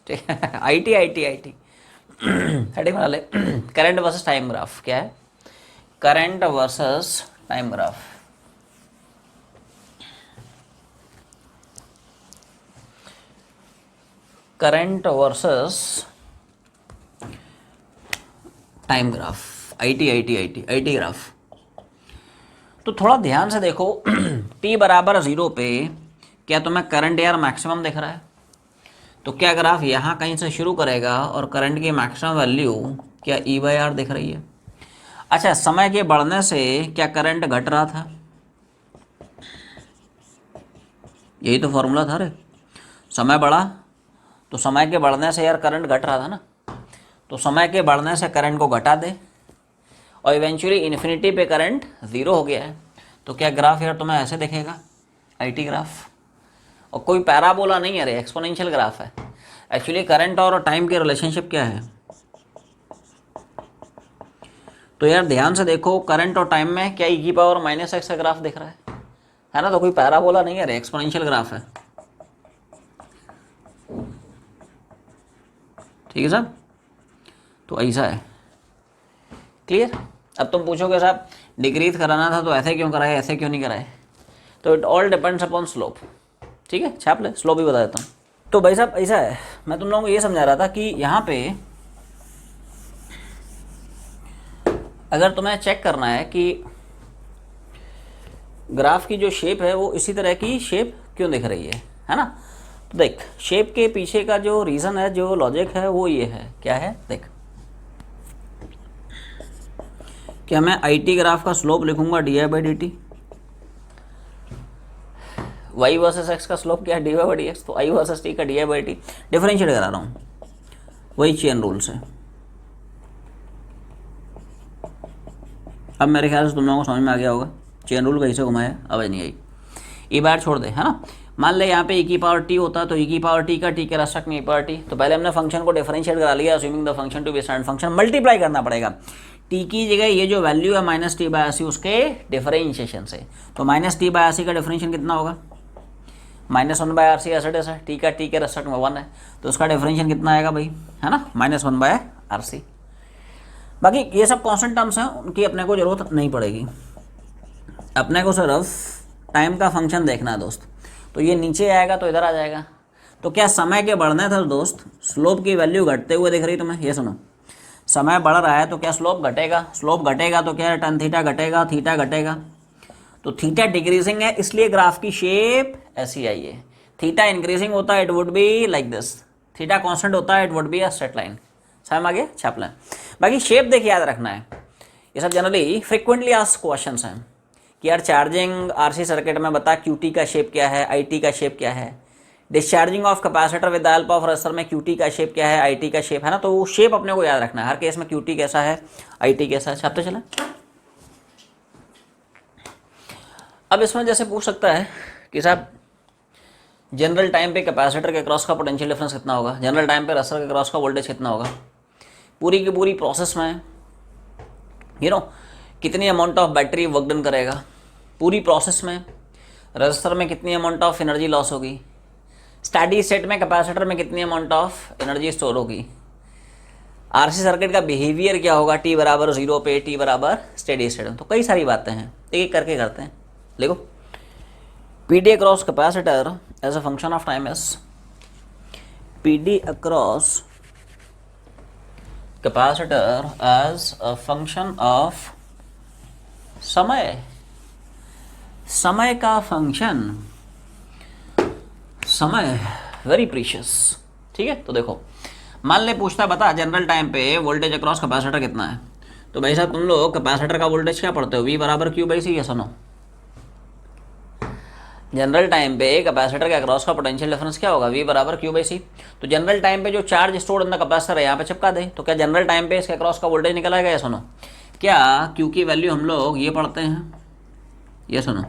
ठीक है, आईटी आईटी आईटी। हेडिंग बना ले, करंट वर्सेस टाइम ग्राफ। क्या है? Current versus time graph. Current versus time graph, IT IT IT IT graph. तो थोड़ा ध्यान से देखो, t बराबर 0 पे क्या तुम्हें करंट यार मैक्सिमम दिख रहा है? तो क्या ग्राफ यहाँ कहीं से शुरू करेगा और करंट की मैक्सिमम वैल्यू क्या E/R दिख रही है? अच्छा, समय के बढ़ने से क्या करंट घट रहा था? यही तो फॉर्मूला था रे। समय बढ़ा तो समय के बढ़ने से यार करंट घट रहा था ना, तो समय के बढ़ने से करंट को घटा दे और इवेंचुअली इन्फिनिटी पे करंट 0 हो गया है। तो क्या ग्राफ यार तुम्हें ऐसे दिखेगा, आईटी ग्राफ? और कोई पैराबोला नहीं है रे, एक्सपोनेंशियल ग्राफ है। एक्चुअली करंट और टाइम के रिलेशनशिप क्या है? तो यार ध्यान से देखो, करंट और टाइम में क्या e⁻⁻x का ग्राफ दिख रहा है ना? तो कोई पैराबोला नहीं है रे, एक्सपोनेंशियल ग्राफ है। ठीक है साहब, तो ऐसा है। क्लियर? अब तुम पूछोगे साहब डिक्रीज कराना था तो ऐसे क्यों कराए, ऐसे क्यों नहीं कराए? तो it all depends upon slope. ठीक है, छाप ले, स्लोप भी बता देता हूँ। तो भाई साहब ऐसा है, मैं तुम लोगों को ये समझा रहा था कि यहाँ पे अगर तुम्हें चेक करना है कि ग्राफ की जो शेप है वो इसी तरह की शेप क्यों दिख रही है ना? तो देख, शेप के पीछे का जो रीज़न है, जो लॉजिक है, वो ये है। क्या है? देख, क्या मैं आईटी ग्राफ का स्लोप लिखूंगा di/dt, y वर्सेस x का स्लोप क्या है dy/dx, तो i वर्सेस t का di/dt डिफरेंशिएट करा रहा हूँ, वही चेन रूल से। अब मेरे ख्याल से तुम लोगों को समझ में आ गया होगा चेन रूल कैसे घुमाया, आवाज़ नहीं आई। ये बार छोड़ दे, है ना। मान ले यहाँ पे e⁻t होता तो e⁻t का t के रेस्पेक्ट में e⁻t, तो पहले हमने फंक्शन को डिफरेंशिएट करा लिया, assuming the function to be standard function. Multiply करना पड़ेगा t की जगह ये जो वैल्यू है -t/RC उसके डिफरेंशिएशन से। तो -t/RC का डिफरेंशिएशन कितना होगा? -1/RC एसिड है, t का t के रेस्पेक्ट में 1 है, तो उसका डिफरेंशिएशन कितना आएगा भाई, है ना, -1/RC। बाकी ये सब कॉन्स्टेंट टर्म्स हैं, उनकी अपने को ज़रूरत नहीं पड़ेगी। अपने को सिर्फ टाइम का फंक्शन देखना है दोस्त। तो ये नीचे आएगा तो इधर आ जाएगा। तो क्या समय के बढ़ने था दोस्त, स्लोप की वैल्यू घटते हुए दिख रही तुम्हें? ये सुनो, समय बढ़ रहा है तो क्या स्लोप घटेगा? स्लोप घटेगा तो क्या tan थीटा घटेगा, थीटा घटेगा। तो थीटा डिक्रीजिंग है, इसलिए ग्राफ की शेप ऐसी आई है। थीटा इंक्रीजिंग होता है, it would be like this. Theta constant होता है, it would be a straight line. समझ आ गया? छाप लें। बाकी शेप देख याद रखना है, ये सब जनरली फ्रिक्वेंटली आस्क्ड क्वेश्चंस हैं कि यार चार्जिंग आरसी सर्किट में बता क्यूटी का शेप क्या है, आईटी का शेप क्या है। Discharging of capacitor with the help of resistor में क्यूटी का शेप क्या है, आईटी का शेप, है ना। तो वो शेप अपने को याद रखना है, हर केस में क्यूटी कैसा है, आईटी कैसा है। छापते चले। अब इसमें जैसे पूछ सकता है कि साहब जनरल टाइम पे कैपेसिटर के क्रॉस का पोटेंशियल डिफरेंस कितना होगा, जनरल टाइम पे रेजिस्टर के क्रॉस का वोल्टेज कितना होगा, पूरी की पूरी प्रोसेस में कितनी amount of battery work done करेगा, पूरी प्रोसेस में रजिस्टर में कितनी अमाउंट ऑफ एनर्जी लॉस होगी, स्टेडी स्टेट में कैपेसिटर में कितनी अमाउंट ऑफ एनर्जी स्टोर होगी, आरसी सर्किट का बिहेवियर क्या होगा t बराबर 0 पे, t बराबर स्टेडी स्टेट में। तो कई सारी बातें हैं, एक एक करके करते हैं। देखो, PD across capacitor as a function of time is PD across capacitor as a function of समय, समय का फंक्शन, समय वेरी प्रीशियस। ठीक है, तो देखो मान ले पूछता बता जनरल टाइम पे वोल्टेज अक्रॉस कैपेसिटर कितना है। तो भाई साहब तुम लोग कैपेसिटर का वोल्टेज क्या पढ़ते हो, V बराबर Q/C, या सुनो जनरल टाइम पे कैपेसिटर के अक्रॉस का पोटेंशियल डिफरेंस क्या होगा, V बराबर Q/C। तो जनरल टाइम पे जो charge stored in the capacitor है यहाँ पे चिपका दे, तो क्या जनरल टाइम पे इसके अक्रॉस का वोल्टेज निकल आएगा, या सुनो क्या Q की वैल्यू हम लोग ये पढ़ते हैं, ये सुनो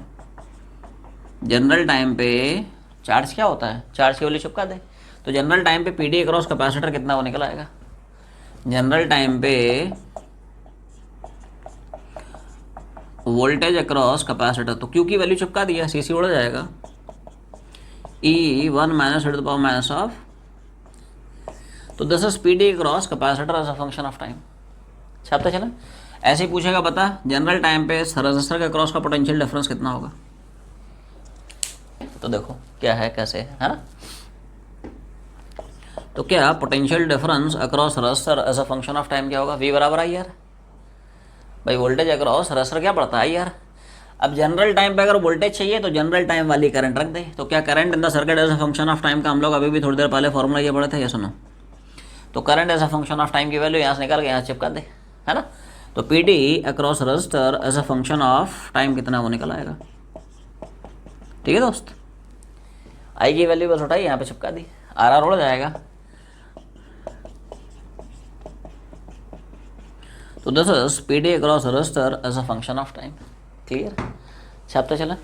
जनरल टाइम पे चार्ज क्या होता है, चार्ज की वैल्यू चिपका दे। तो जनरल टाइम पे PD अक्रॉस कैपेसिटर कितना वो निकल आएगा, जनरल टाइम पे वोल्टेज अक्रॉस कैपेसिटर, तो Q की वैल्यू चिपका दिया, CC उड़ जाएगा, E one minus E T to the power minus of, तो this is P D cross capacitor as a function of time. छापता चला। ऐसे ही पूछेगा बता जनरल टाइम पे रजिस्टर के क्रॉस का पोटेंशियल डिफरेंस कितना होगा। तो देखो क्या है कैसे है ना। तो क्या potential difference across resistor as a function of time क्या होगा, वी बराबर आई आर। भाई वोल्टेज अक्रॉस रजिस्टर क्या पड़ता है आई आर। अब जनरल टाइम पे अगर वोल्टेज चाहिए तो जनरल टाइम वाली करंट रख दे। तो क्या current in the circuit as a function of time का हम लोग अभी भी थोड़ी देर पहले फॉर्मूला ये पढ़े थे, ये सुनो। तो current as a function of time की वैल्यू यहाँ से निकाल के यहाँ चिपका दे, है ना। तो P D across resistor as a function of time कितना वो निकल आएगा। ठीक है दोस्त, आई की वैल्यू बस उठाई यहाँ पे चिपका दी, आर आर उड़ जाएगा। तो this is P D across resistor as a function of time. Clear, छापता चला।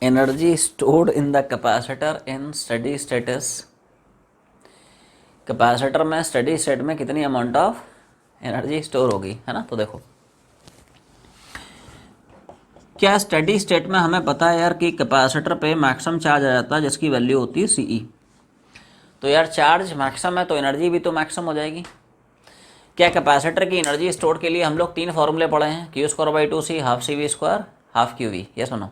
Energy stored in the capacitor in steady status, capacitor में स्टेडी स्टेट में कितनी अमाउंट ऑफ एनर्जी स्टोर होगी, है ना। तो देखो क्या स्टेडी स्टेट में हमें पता है यार कि कैपेसिटर पे मैक्सिमम चार्ज आ जाता है जिसकी वैल्यू होती है सीई। तो यार चार्ज मैक्सिमम है तो एनर्जी भी तो मैक्सिमम हो जाएगी। क्या कैपेसिटर की एनर्जी स्टोर के लिए हम लोग 3 फॉर्मूले पढ़े हैं, Q square by 2c, half C V square, half Q V. ये सुनो,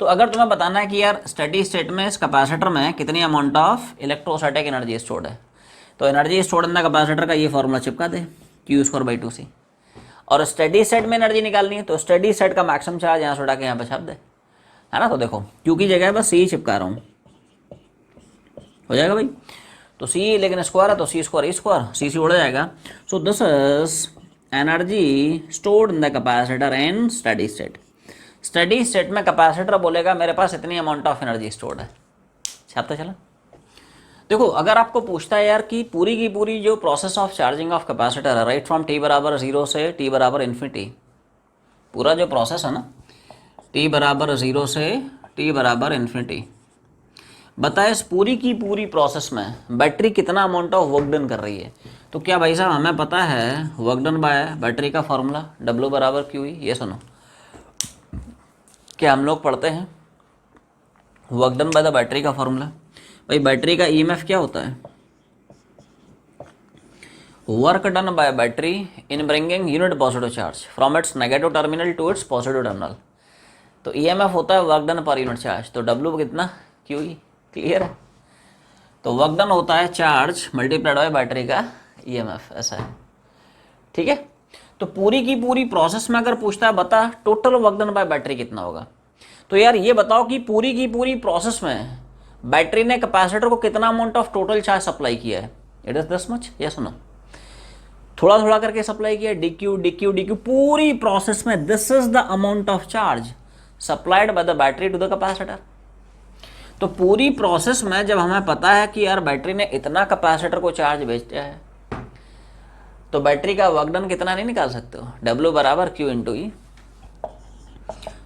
तो अगर तुम्हें बताना है कि यार स्टेडी स्टेट में इस कैपेसिटर में कितनी amount of electrostatic energy stored है, तो energy stored in the capacitor का ये फॉर्मूला चिपका दे, क्यू स्क्वायर बाई 2c। और स्टेडी स्टेट में एनर्जी निकालनी है तो स्टेडी स्टेट का मैक्सिमम चार्ज यहाँ से उठा के यहाँ पे छाप दे, है ना। तो देखो क्यू की जगह बस सी चिपका रहा हूँ, हो जाएगा भाई। तो सी लेकिन स्क्वायर है तो सी स्क्वायर ई स्क्वायर, सी उड़ जाएगा। सो this is energy stored in the capacitor in steady state. Steady state में कैपेसिटर बोलेगा मेरे पास इतनी अमाउंट ऑफ एनर्जी स्टोर्ड है। छापता चला। देखो अगर आपको पूछता है यार कि पूरी की पूरी जो process of charging of capacitor है राइट फ्रॉम टी बराबर 0 से टी बराबर इन्फिनिटी, पूरा जो प्रोसेस है ना टी बराबर 0 से टी बराबर इन्फिनिटी, बताए इस पूरी की पूरी प्रोसेस में बैटरी कितना अमाउंट ऑफ वर्क डन कर रही है। तो क्या भाई साहब हमें पता है वर्क डन बाय बैटरी का फॉर्मूला W बराबर क्यू ई। ये सुनो, क्या हम लोग पढ़ते हैं work done by the battery का फॉर्मूला। भाई बैटरी का ईएमएफ क्या होता है, work done by battery in bringing unit positive charge from its negative terminal to its positive terminal. तो ईएमएफ होता है work done per unit charge, तो W कितना क्यू ई। क्लियर है। तो वर्क डन होता है चार्ज मल्टीप्लाइड बाय बैटरी का ईएमएफ, ऐसा है। ठीक है। तो पूरी की पूरी प्रोसेस में अगर पूछता है बता total work done by battery कितना होगा, तो यार ये बताओ कि पूरी की पूरी प्रोसेस में बैटरी ने कैपेसिटर को कितना amount of total charge supply किया है। It is this much. ये सुनो, थोड़ा थोड़ा करके सप्लाई किया, डीक्यू डीक्यू डीक्यू, पूरी प्रोसेस में this is the amount of charge supplied by the battery to the capacitor. तो पूरी प्रोसेस में जब हमें पता है कि यार बैटरी ने इतना कैपेसिटर को चार्ज भेजा है, तो बैटरी का वर्क डन कितना नहीं निकाल सकते हो, W बराबर क्यू इंटू ई।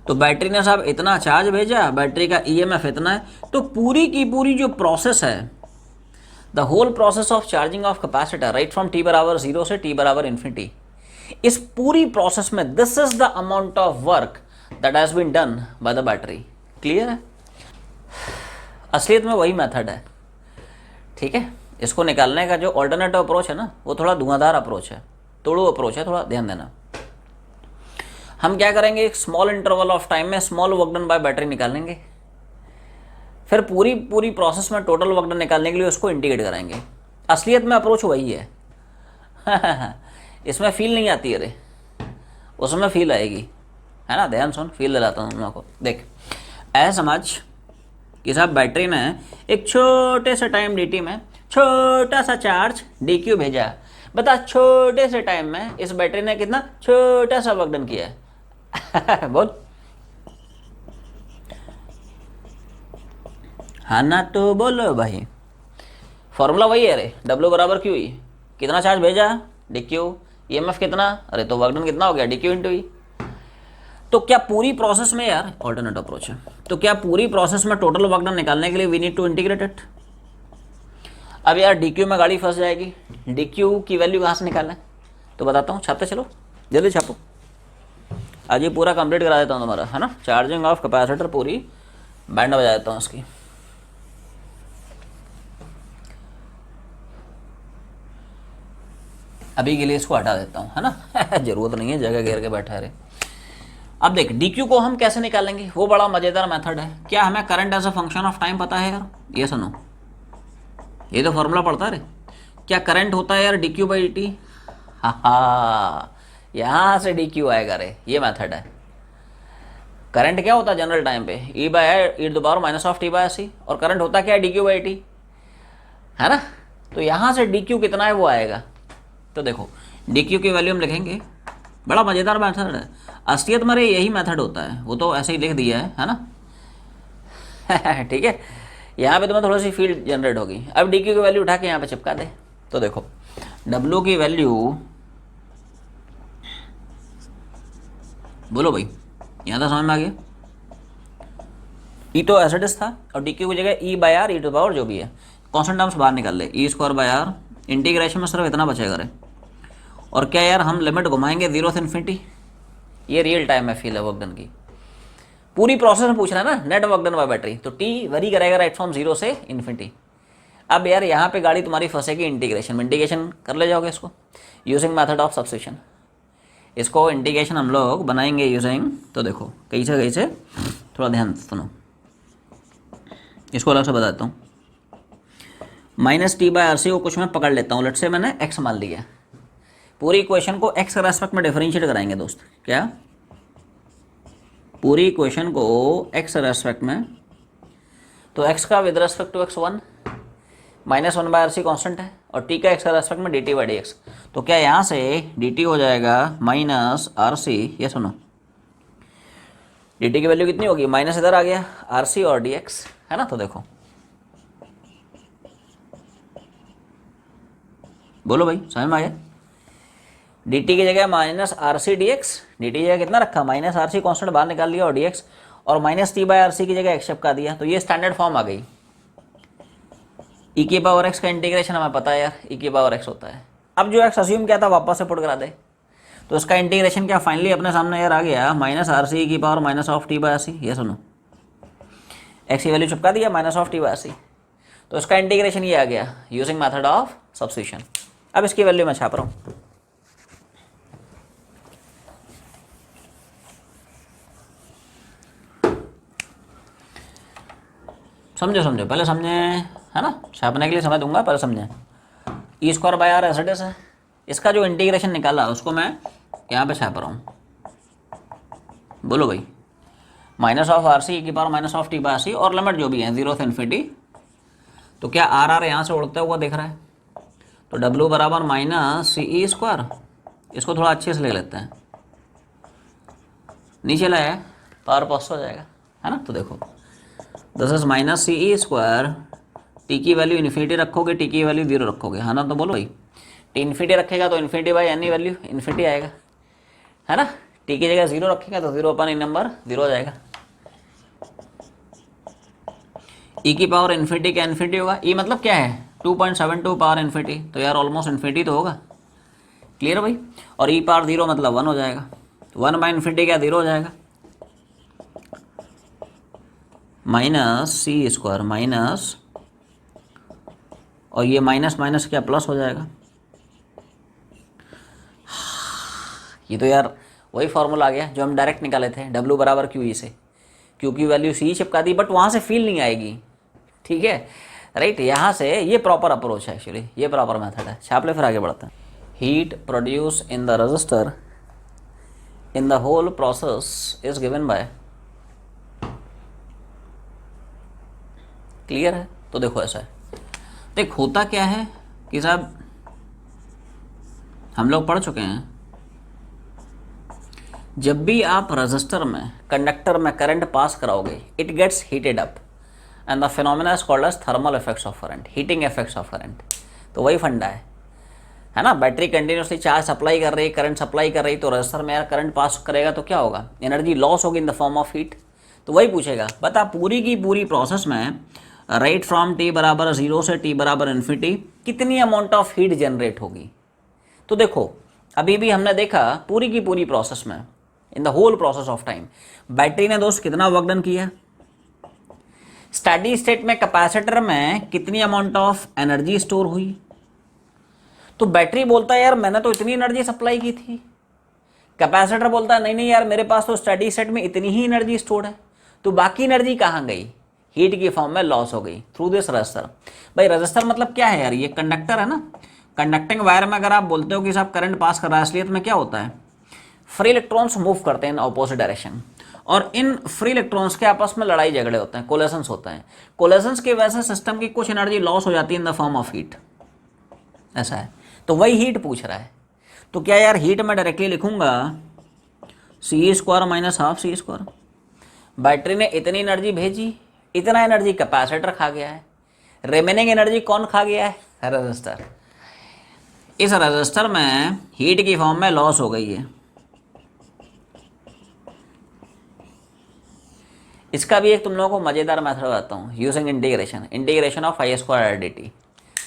तो बैटरी ने साहब इतना चार्ज भेजा, बैटरी का ईएमएफ इतना है, तो पूरी की पूरी जो प्रोसेस है the whole process of charging of capacitor right from t बराबर 0 से टी बराबर इन्फिनिटी, इस पूरी प्रोसेस में this is the amount of work that has been done by the battery. Clear है। असलियत में वही मेथड है। ठीक है। इसको निकालने का जो ऑल्टरनेटिव अप्रोच है ना वो थोड़ा धुआंधार अप्रोच है, तोड़ू अप्रोच है, थोड़ा ध्यान देना। हम क्या करेंगे, एक स्मॉल इंटरवल ऑफ टाइम में small work done by battery निकालेंगे, फिर पूरी पूरी प्रोसेस में टोटल वर्क डन निकालने के लिए उसको इंटीग्रेट करेंगे। असलियत में अप्रोच वही है। इसमें फील नहीं आती है रे, उसमें फील आएगी, है ना। ध्यान सुन, फील दिलाता हूँ तुम लोगों को। देख ऐसा समझ कि साहब बैटरी ने एक छोटे से टाइम dt में छोटा सा चार्ज dq भेजा। बता छोटे से टाइम में इस बैटरी ने कितना छोटा सा वर्क डन किया है। बोल हाँ ना, तो बोलो भाई। फॉर्मूला वही है रे, W बराबर क्यू ई। कितना चार्ज भेजा dq, ईएमएफ कितना, अरे तो वर्क डन कितना हो गया dq इंटू ई। तो क्या पूरी प्रोसेस में यार ऑल्टरनेट अप्रोच है, तो क्या पूरी प्रोसेस में टोटल वर्क डन निकालने के लिए we need to integrate it. अब यार डीक्यू में गाड़ी फंस जाएगी, डीक्यू की वैल्यू कहाँ से निकालें, तो बताता हूँ। छापते चलो, जल्दी छापो, आज ये पूरा कंप्लीट करा देता हूँ तुम्हारा, है ना। चार्जिंग ऑफ कैपेसिटर पूरी बैंड बजा देता हूँ उसकी। अभी के लिए इसको हटा देता हूँ, है ना जरूरत नहीं है जगह घेर के बैठा रहे। अब देख डी क्यू को हम कैसे निकालेंगे, वो बड़ा मज़ेदार मेथड है। क्या हमें current as a function of time पता है यार? ये सुनो, ये तो फॉर्मूला पढ़ता है। क्या करंट होता है यार D Q by D T? हाँ, यहाँ से डी क्यू आएगा रे, ये मेथड है। करंट क्या होता है जनरल टाइम पे? E by E to the power minus of T by C, और करंट होता क्या है? डी क्यू बाई टी, है ना। तो यहाँ से डी क्यू कितना है वो आएगा। तो देखो डी क्यू की वैल्यू हम लिखेंगे, बड़ा मज़ेदार मेथड है। असलियत में यही मेथड होता है, वो तो ऐसे ही लिख दिया है ना ठीक है। यहाँ पे तुम्हें थोड़ी सी फील्ड जनरेट होगी। अब डी क्यू की वैल्यू उठा के यहाँ पे चिपका दे। तो देखो डब्ल्यू की वैल्यू, बोलो भाई, यहाँ तो समझ में आ गया। ई तो एज इट इज था, और डी क्यू की जगह E by R E to power जो भी है, कॉन्स्टेंट टर्म्स बाहर निकाल ले, E square by R, integration में सिर्फ इतना बचेगा रे। और क्या यार हम लिमिट घुमाएंगे 0 से इन्फिनिटी। ये रियल टाइम में फील है वर्क डन की, पूरी प्रोसेस में पूछ रहा है ना, net work done by battery. तो टी वरी करेगा राइट फ्रॉम 0 से इन्फिनिटी। अब यार यहाँ पे गाड़ी तुम्हारी फंसेगी इंटीग्रेशन में, इंटीग्रेशन कर ले जाओगे इसको यूजिंग मेथड ऑफ सब्स्टिट्यूशन। इसको इंटीग्रेशन हम लोग बनाएंगे यूजिंग, तो देखो कैसे थोड़ा ध्यान सुनो, इसको अलग से बताता हूँ। Minus T by R C को कुछ मैं पकड़ लेता हूँ, लेट से मैंने एक्स मान लिया। पूरी इक्वेशन को एक्स के रेस्पेक्ट में डिफरेंशिएट कराएंगे दोस्त। क्या? पूरी इक्वेशन को एक्स रेस्पेक्ट में, तो एक्स का with respect to x 1, minus 1 by R C constant है, और टी का एक्स के रेस्पेक्ट में d t by d x. तो क्या यहाँ से डी टी हो जाएगा माइनस आर सी, ये सुनो डी टी की वैल्यू कितनी होगी, माइनस इधर आ गया आर सी और डी एक्स, है ना। तो देखो बोलो भाई समझ में आ गया। डी टी की जगह minus R C d x, d t की जगह कितना रखा, माइनस आर सी कॉन्स्टेंट बाहर निकाल लिया और डी एक्स, और minus T by R C की जगह एक्स चिपका दिया। तो ये स्टैंडर्ड फॉर्म आ गई। ई की पावर एक्स का इंटीग्रेशन हमें पता है यार, ई की पावर एक्स होता है। अब जो एक्स अज्यूम किया था वापस से पुट करा दे, तो इसका इंटीग्रेशन क्या फाइनली अपने सामने यार आ गया, माइनस आर सी की power minus of T by C. ये सुनो एक्स की वैल्यू चिपका दिया minus of T by C, तो इसका इंटीग्रेशन ये आ गया यूजिंग मेथड ऑफ सब्स्टिट्यूशन। अब इसकी वैल्यू मैं छाप रहा हूँ। समझो पहले समझे, है ना। छापने के लिए समय दूंगा, पहले समझे। ई स्क्वायर बाय आर एसिडिस है, इसका जो इंटीग्रेशन निकाला उसको मैं यहाँ पे छाप रहा हूँ। बोलो भाई, माइनस ऑफ आर सी की power minus of T by C, और लिमिट जो भी है 0 से इन्फिनिटी। तो क्या आर आर यहाँ से उड़ता हुआ दिख रहा है, तो डब्ल्यू बराबर माइनस सी ई स्क्वायर। इसको थोड़ा अच्छे से ले लेते हैं, नीचे लाया पावर पॉजिटिव हो जाएगा, है ना। तो देखो this is minus C E square, t की वैल्यू इन्फिनिटी रखोगे, टी की वैल्यू 0 रखोगे, है ना। तो बोलो भाई टी इन्फिनिटी रखेगा तो infinity by any value infinity आएगा, है ना। टी की जगह 0 रखेगा तो 0 अपन नंबर 0 हो जाएगा। ई की पावर इन्फिनिटी क्या इन्फिनिटी होगा, ई मतलब क्या है 2.72 पावर इन्फिनिटी, तो यार ऑलमोस्ट इन्फिनिटी तो होगा। क्लियर भाई। और ई पावर 0 मतलब 1 हो जाएगा, 1 बाई इन्फिनिटी क्या 0 हो जाएगा, माइनस सी स्क्वायर माइनस, और ये माइनस माइनस क्या प्लस हो जाएगा। ये तो यार वही फॉर्मूला आ गया जो हम डायरेक्ट निकाले थे, डब्ल्यू बराबर क्यू ई से। क्यू की वैल्यू सी चिपका दी, बट वहाँ से फील नहीं आएगी, ठीक है राइट। यहाँ से ये प्रॉपर अप्रोच है, एक्चुअली ये प्रॉपर मेथड है। छाप ले फिर आगे बढ़ते हैं। Heat produce in the resistor in the whole process is given by, clear है। तो देखो ऐसा है, देख होता क्या है कि साहब हम लोग पढ़ चुके हैं, जब भी आप रजिस्टर में कंडक्टर में करंट पास कराओगे it gets heated up and the phenomena is called as thermal effects of current, heating effects of current. तो वही फंडा है ना। बैटरी कंटिन्यूसली चार्ज सप्लाई कर रही, करंट सप्लाई कर रही, तो रजिस्टर में यार करंट पास करेगा तो क्या होगा, एनर्जी लॉस होगी in the form of heat. तो वही पूछेगा, बता पूरी की पूरी प्रोसेस में राइट फ्रॉम टी बराबर 0 से टी बराबर इन्फिनिटी कितनी अमाउंट ऑफ हीट जनरेट होगी। तो देखो अभी भी हमने देखा पूरी की पूरी प्रोसेस में, in the whole process of time, battery ने दोस्त कितना वर्क डन किया, स्टेडी स्टेट में कैपेसिटर में कितनी अमाउंट ऑफ एनर्जी स्टोर हुई। तो बैटरी बोलता है यार मैंने तो इतनी एनर्जी सप्लाई की थी, कैपेसिटर बोलता है नहीं नहीं यार मेरे पास तो स्टेडी स्टेट में इतनी ही एनर्जी स्टोर्ड है, तो बाकी एनर्जी कहाँ गई, हीट की फॉर्म में लॉस हो गई थ्रू दिस रजिस्टर। भाई रजिस्टर मतलब क्या है यार, ये कंडक्टर है ना, कंडक्टिंग वायर में अगर आप बोलते हो कि साहब करंट पास कर रहा है, असलियत में क्या होता है, फ्री इलेक्ट्रॉन्स मूव करते हैं इन ऑपोजिट डायरेक्शन, और इन फ्री इलेक्ट्रॉन्स के आपस में लड़ाई झगड़े होते हैं, कोलेशंस होते हैं, कोलेशंस की वजह से सिस्टम की कुछ एनर्जी लॉस हो जाती है in the form of heat, ऐसा है। तो वही हीट पूछ रहा है, तो क्या यार हीट में डायरेक्टली लिखूंगा C² minus half C², battery ने इतनी एनर्जी भेजी, इतना एनर्जी कैपेसिटर खा गया है, रिमेनिंग एनर्जी कौन खा गया है, रजिस्टर। इस रजिस्टर में हीट की फॉर्म में लॉस हो गई है। इसका भी एक तुम लोगों को मज़ेदार मेथड बताता हूँ, using integration of I² dt।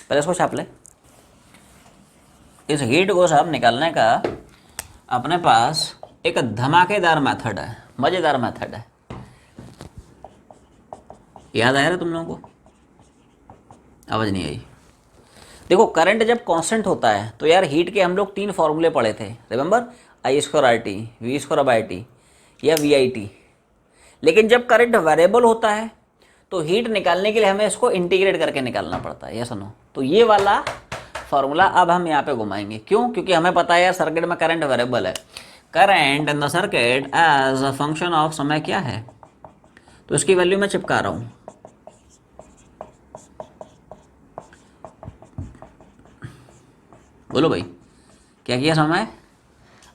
पहले इसको छाप ले। इस हीट को सब निकालने का अपने पास एक धमाकेदार मेथड है, मज़ेदार मेथड है। याद आया ना तुम लोगों को, आवाज़ नहीं आई। देखो करंट जब कांस्टेंट होता है तो यार हीट के हम लोग 3 फॉर्मूले पढ़े थे, रिमेंबर, I² RT, V²/T या VIT। लेकिन जब करंट वेरिएबल होता है तो हीट निकालने के लिए हमें इसको इंटीग्रेट करके निकालना पड़ता है, ये सुनो। तो ये वाला फार्मूला अब हम यहाँ पे घुमाएंगे, क्यों, क्योंकि हमें पता है यार सर्किट में करंट वेरिएबल है, current in the circuit as a function of समय क्या है, तो इसकी वैल्यू मैं चिपका रहा हूँ। बोलो भाई क्या किया समय,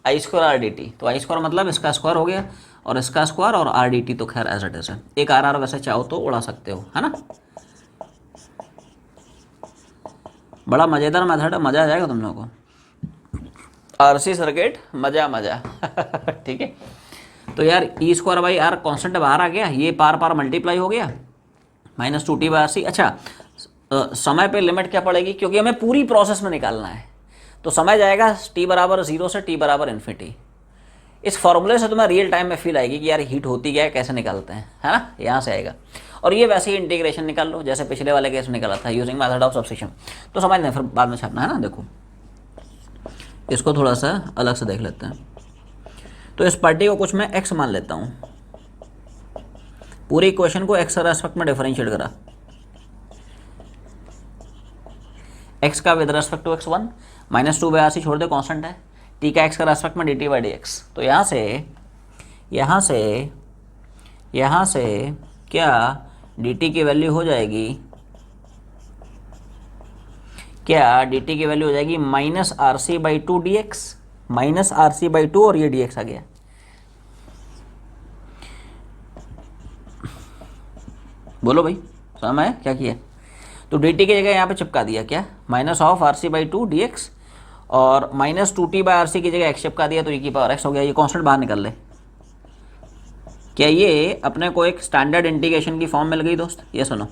I² RDT, तो I² मतलब इसका स्क्वायर हो गया और इसका स्क्वायर, और RDT तो खैर एज इट इज है, एक RR वैसे चाहो तो उड़ा सकते हो, है ना। बड़ा मज़ेदार मेथड है, मज़ा आ जाएगा तुम लोगों को। RC सर्किट मज़ा ठीक है। तो यार E²/R कॉन्स्टेंट बाहर आ गया, ये पार पार मल्टीप्लाई हो गया, -2T/RC। अच्छा समय पे लिमिट क्या पड़ेगी, क्योंकि हमें पूरी प्रोसेस में निकालना है, तो समय जाएगा T=0 से T=∞। इस फॉर्मूले से तुम्हें रियल टाइम में फील आएगी कि यार हीट होती क्या है, कैसे निकालते हैं, है ना, यहाँ से आएगा। और ये वैसे ही इंटीग्रेशन निकाल लो जैसे पिछले वाले केस में निकाला था, यूजिंग मेथड ऑफ सब्स्टिट्यूशन। तो समझ लें, फिर बाद में छापना है ना। देखो इसको थोड़ा सा अलग से देख लेते हैं। तो इस पार्टी को कुछ मैं x मान लेता हूँ, पूरे इक्वेशन को x रेस्पेक्ट में डिफरेंशिएट करा, x का with respect to x1 -2/RC छोड़ दे, कांस्टेंट है, t का x का रेस्पेक्ट में dt/dx। तो यहाँ से क्या dt की वैल्यू हो जाएगी, क्या dt की वैल्यू हो जाएगी -RC/2 dx, -RC/2 और ये dx आ गया। बोलो भाई समझ में क्या किया, तो dt की जगह यहाँ पे चिपका दिया क्या, -RC/2 dx, और -2T/RC की जगह x चिपका दिया, तो e⁻x हो गया। ये कांस्टेंट बाहर निकल ले। क्या ये अपने को एक स्टैंडर्ड इंटीग्रेशन की फॉर्म मिल गई दोस्त, ये सुनो।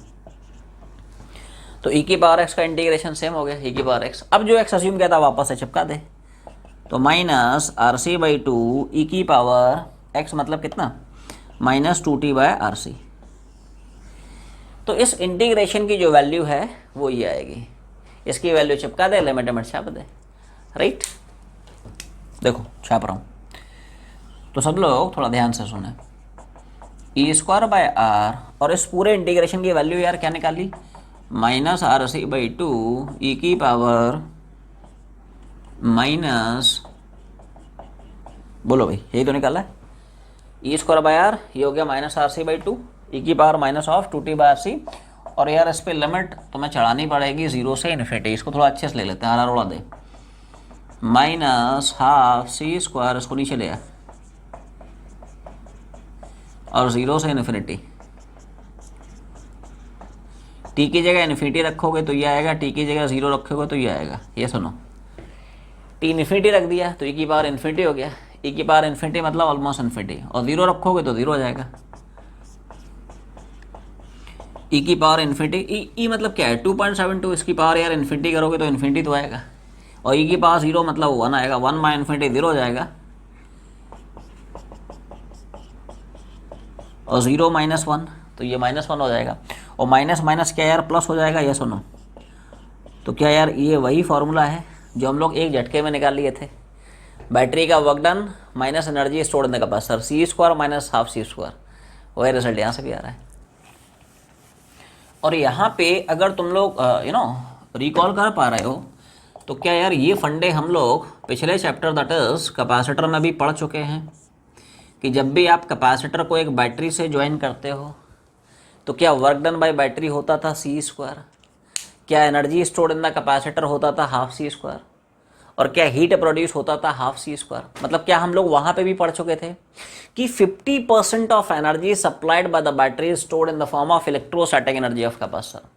तो e⁻x का इंटीग्रेशन सेम हो गया, e⁻x। अब जो x अज्यूम किया था वापस से चिपका दे, तो -RC/2 e⁻x मतलब कितना, -2T/RC। तो इस इंटीग्रेशन की जो वैल्यू है वो ये आएगी, इसकी वैल्यू चिपका दे, लिमिट छाप दे, राइट। देखो छाप रहा हूँ, तो सब लोग थोड़ा ध्यान से सुने। E²/R और इस पूरे इंटीग्रेशन की वैल्यू यार क्या निकाली, -RC/2 e⁻, बोलो भाई यही तो निकाला है, E²/R ये हो गया -RC/2 e⁻⁻2T/RC। और यार इस पर लिमिट तुम्हें चढ़ानी पड़ेगी 0 से इन्फिनिटी। इसको थोड़ा अच्छे से ले लेते हैं, RR उड़ा दे, -12C², इसको नीचे ले आ, और 0 से इन्फिनिटी। टी की जगह इन्फिनिटी रखोगे तो ये आएगा, टी की जगह 0 रखोगे तो ये आएगा। ये सुनो, टी इन्फिनिटी रख दिया तो e⁻∞ हो गया, e⁻∞ मतलब ऑलमोस्ट इन्फिनिटी, और 0 रखोगे तो 0 हो जाएगा। e⁻∞, ई मतलब क्या है 2.72, इसकी पावर यार इन्फिनिटी करोगे तो इन्फिनिटी तो आएगा, और e⁻0 मतलब 1 आएगा, 1/∞ 0 हो जाएगा, और 0 -1 तो ये -1 हो जाएगा, और माइनस माइनस क्या यार प्लस हो जाएगा। ये सुनो, तो क्या यार ये वही फार्मूला है जो हम लोग एक झटके में निकाल लिए थे, बैटरी का work done minus energy stored in the capacitor, C square minus half C square, वही रिजल्ट यहाँ से भी आ रहा है। और यहाँ पे अगर तुम लोग रिकॉल कर पा रहे हो तो क्या यार ये फंडे हम लोग पिछले चैप्टर दैट इज कैपेसिटर में भी पढ़ चुके हैं कि जब भी आप कैपेसिटर को एक बैटरी से ज्वाइन करते हो तो क्या वर्क डन बाय बैटरी होता था सी स्क्वायर, क्या energy stored in the capacitor होता था हाफ सी स्क्वायर, और क्या हीट प्रोड्यूस होता था हाफ सी स्क्वायर। मतलब क्या हम लोग वहाँ पे भी पढ़ चुके थे कि 50% of energy supplied by the battery stored in the form of electrostatic energy of capacitor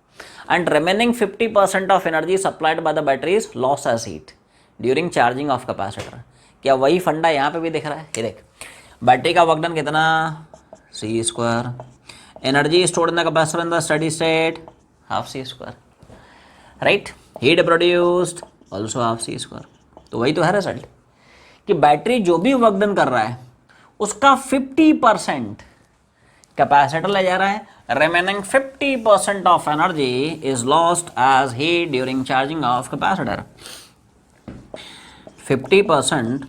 and remaining 50% of energy supplied by the battery is lost as heat during charging of capacitor। क्या वही फंडा यहाँ पे भी दिख रहा है? ये देख, बैटरी का वर्क डन कितना, C square, energy stored in the capacitor in the steady state half C square, right, heat produced also half C square. तो वही तो है रिजल्ट कि बैटरी जो भी वर्क डन कर रहा है उसका 50% कैपेसिटर ले जा रहा है, remaining 50% of energy is lost as heat during charging of capacitor। 50%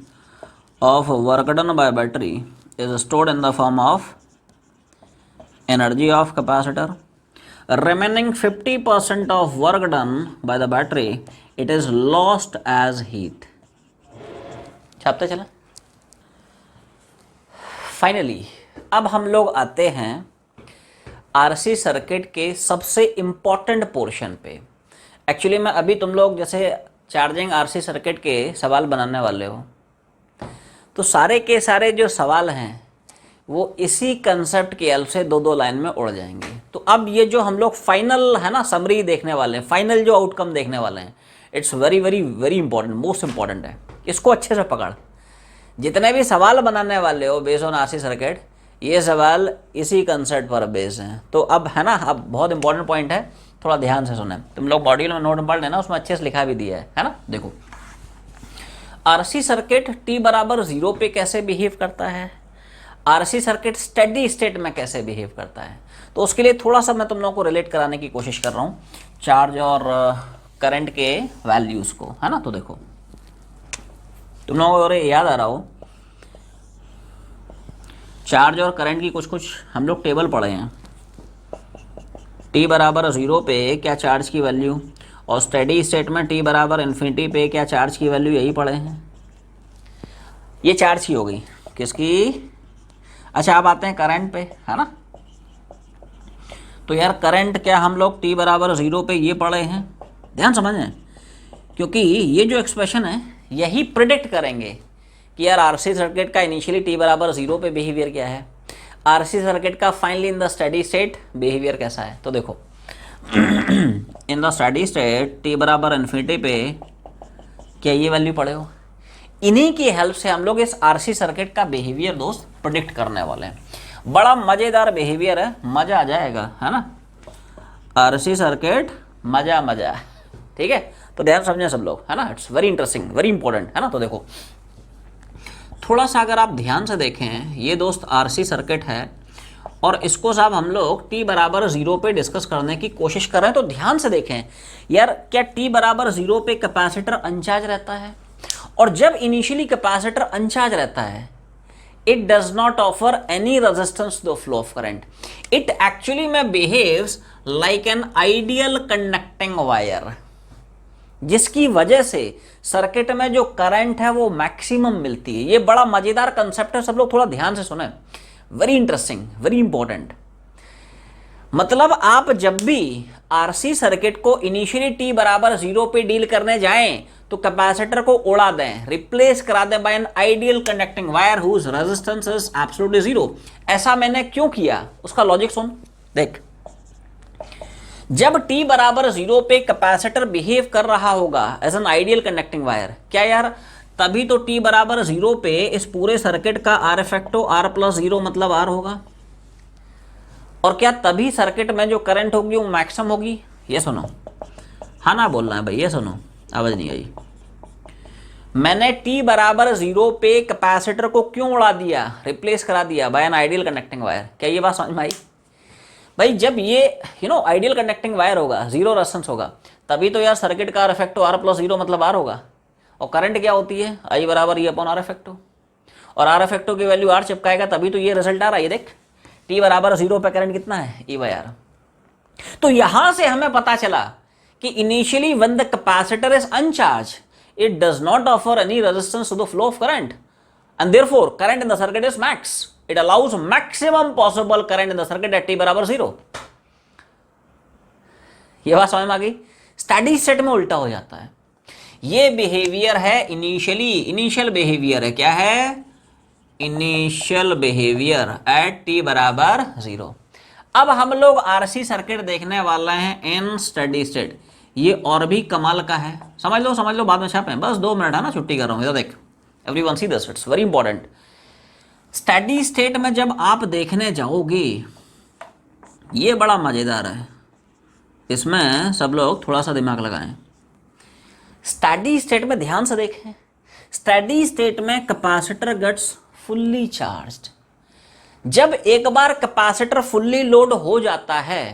of work done by battery is stored in the form of energy of capacitor, remaining 50% of work done by the battery it is lost as heat। छापते चला। Finally अब हम लोग आते हैं RC circuit के सबसे important portion पे। एक्चुअली मैं अभी तुम लोग जैसे चार्जिंग आरसी सर्किट के सवाल बनाने वाले हो तो सारे के सारे जो सवाल हैं वो इसी कंसेप्ट के हेल्प से 2-2 लाइन में उड़ जाएंगे। तो अब ये जो हम लोग फाइनल है ना समरी देखने वाले हैं, फाइनल जो आउटकम देखने वाले हैं, it's very very very important, most important है। इसको अच्छे से पकड़, जितने भी सवाल बनाने वाले हो बेस्ड ऑन आरसी सर्किट, ये सवाल इसी कंसेप्ट पर बेस हैं। तो अब है ना, अब बहुत इंपॉर्टेंट पॉइंट है, थोड़ा ध्यान से सुने। तुम लोग मॉड्यूल में नोट पढ़ लेना, उसमें अच्छे से लिखा भी दिया है ना। देखो आरसी सर्किट t बराबर 0 पे कैसे बिहेव करता है, आरसी सर्किट स्टेडी स्टेट में कैसे बिहेव करता है। तो उसके लिए थोड़ा सा मैं तुम लोगों को रिलेट कराने की कोशिश कर रहा हूँ चार्ज और करंट के वैल्यूज़ को, है ना। तो देखो तुम लोगों को याद आ रहा हो चार्ज और करंट की कुछ हम लोग टेबल पढ़े हैं। t बराबर 0 पे क्या चार्ज की वैल्यू, और स्टेडी स्टेट में t बराबर इन्फिनिटी पे क्या चार्ज की वैल्यू, यही पढ़े हैं। ये चार्ज की हो गई, किसकी। अच्छा अब आते हैं करंट पे, है ना। तो यार करंट क्या हम लोग t बराबर 0 पे ये पढ़े हैं, ध्यान समझें, क्योंकि ये जो एक्सप्रेशन है यही प्रिडिक्ट करेंगे कि यार आरसी सर्किट का इनिशियली t बराबर 0 पे बिहेवियर क्या है, आरसी सर्किट का finally in the steady state behaviour कैसा है। तो देखो इन द स्टेडी स्टेट t बराबर इन्फिनिटी पे क्या ये वैल्यू पढ़े हो, इन्हीं की हेल्प से हम लोग इस आरसी सर्किट का बिहेवियर दोस्त प्रिडिक्ट करने वाले हैं। बड़ा मज़ेदार बिहेवियर है, मज़ा आ जाएगा, है ना। आरसी सर्किट मज़ा मज़ा, ठीक है। तो ध्यान समझें सब लोग, है ना। It's very interesting, very important, है ना। तो देखो थोड़ा सा अगर आप ध्यान से देखें, ये दोस्त आरसी सर्किट है और इसको साहब हम लोग t बराबर 0 पे डिस्कस करने की कोशिश कर रहे हैं। तो ध्यान से देखें यार, क्या t बराबर 0 पे कैपेसिटर अनचार्ज रहता है, और जब इनिशियली कैपेसिटर अनचार्ज रहता है it does not offer any resistance to the flow of current, it actually में behaves like an ideal conducting wire, जिसकी वजह से सर्किट में जो करंट है वो मैक्सिमम मिलती है। ये बड़ा मजेदार कंसेप्ट है, सब लोग थोड़ा ध्यान से सुने, वेरी इंटरेस्टिंग, वेरी इंपॉर्टेंट। मतलब आप जब भी आरसी सर्किट को इनिशियली t बराबर 0 पे डील करने जाएं तो कैपेसिटर को उड़ा दें, रिप्लेस करा दें by an ideal conducting wire whose resistance is absolutely 0। ऐसा मैंने क्यों किया, उसका लॉजिक सुन। देख, जब t बराबर 0 पे कैपेसिटर बिहेव कर रहा होगा as an ideal conducting wire, क्या यार तभी तो t बराबर 0 पे इस पूरे सर्किट का R इफेक्टो R प्लस 0 मतलब R होगा, और क्या तभी सर्किट में जो करंट होगी वो मैक्सिमम होगी। ये सुनो, हाँ ना बोलना है भाई, ये सुनो, आवाज नहीं आई। मैंने t बराबर 0 पे कैपेसिटर को क्यों उड़ा दिया, रिप्लेस करा दिया by an ideal conducting wire. क्या ये बात समझ में आई भाई? जब ये आइडियल कंडक्टिंग वायर होगा, 0 रेजिस्टेंस होगा, तभी तो यार सर्किट का इफेक्ट R प्लस 0 मतलब R होगा। और करंट क्या होती है, आई बराबर ई अपॉन आर इफेक्टिव, और आर इफेक्टिव की वैल्यू आर चिपकाएगा तभी तो ये रिजल्ट आ रहा है। ये देख टी बराबर 0 पे करंट कितना है, ई बाई आर। तो यहां से हमें पता चला कि initially when the capacitor is अनचार्ज it does not offer any resistance to the flow of current, and therefore current in the circuit is max. It allows maximum possible current in the circuit at t बराबर 0। ये बात समझ में आ गई। Study state में उल्टा हो जाता है। ये बिहेवियर है इनिशियल बिहेवियर है, क्या है, इनिशियल बिहेवियर एट टी बराबर 0। अब हम लोग आरसी सर्किट देखने वाले हैं इन स्टडी स्टेट। ये और भी कमाल का है, समझ लो बाद में छापें, बस 2 मिनट है ना, छुट्टी कर रहा हूँ। इधर देख everyone see this, it's very important. Study state में जब आप देखने जाओगे, ये बड़ा मजेदार है, इसमें सब लोग थोड़ा सा दिमाग लगाएं। स्टडी स्टेट में ध्यान से देखें, स्टडी स्टेट में कैपेसिटर गेट्स फुल्ली चार्ज्ड। जब एक बार कैपेसिटर फुल्ली लोड हो जाता है,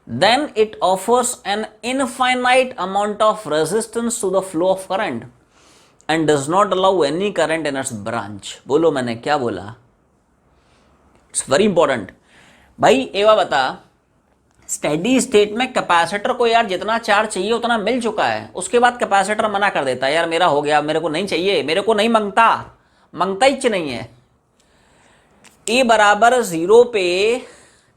then it offers an infinite amount of resistance to the flow of current and does not allow any current in its branch। बोलो मैंने क्या बोला, इट्स वेरी इंपॉर्टेंट। भाई एवा बता, स्टेडी स्टेट में कैपेसिटर को यार जितना चार्ज चाहिए उतना मिल चुका है, उसके बाद कैपेसिटर मना कर देता है, यार मेरा हो गया, मेरे को नहीं चाहिए, मेरे को नहीं मांगता ही नहीं है। E बराबर 0 पे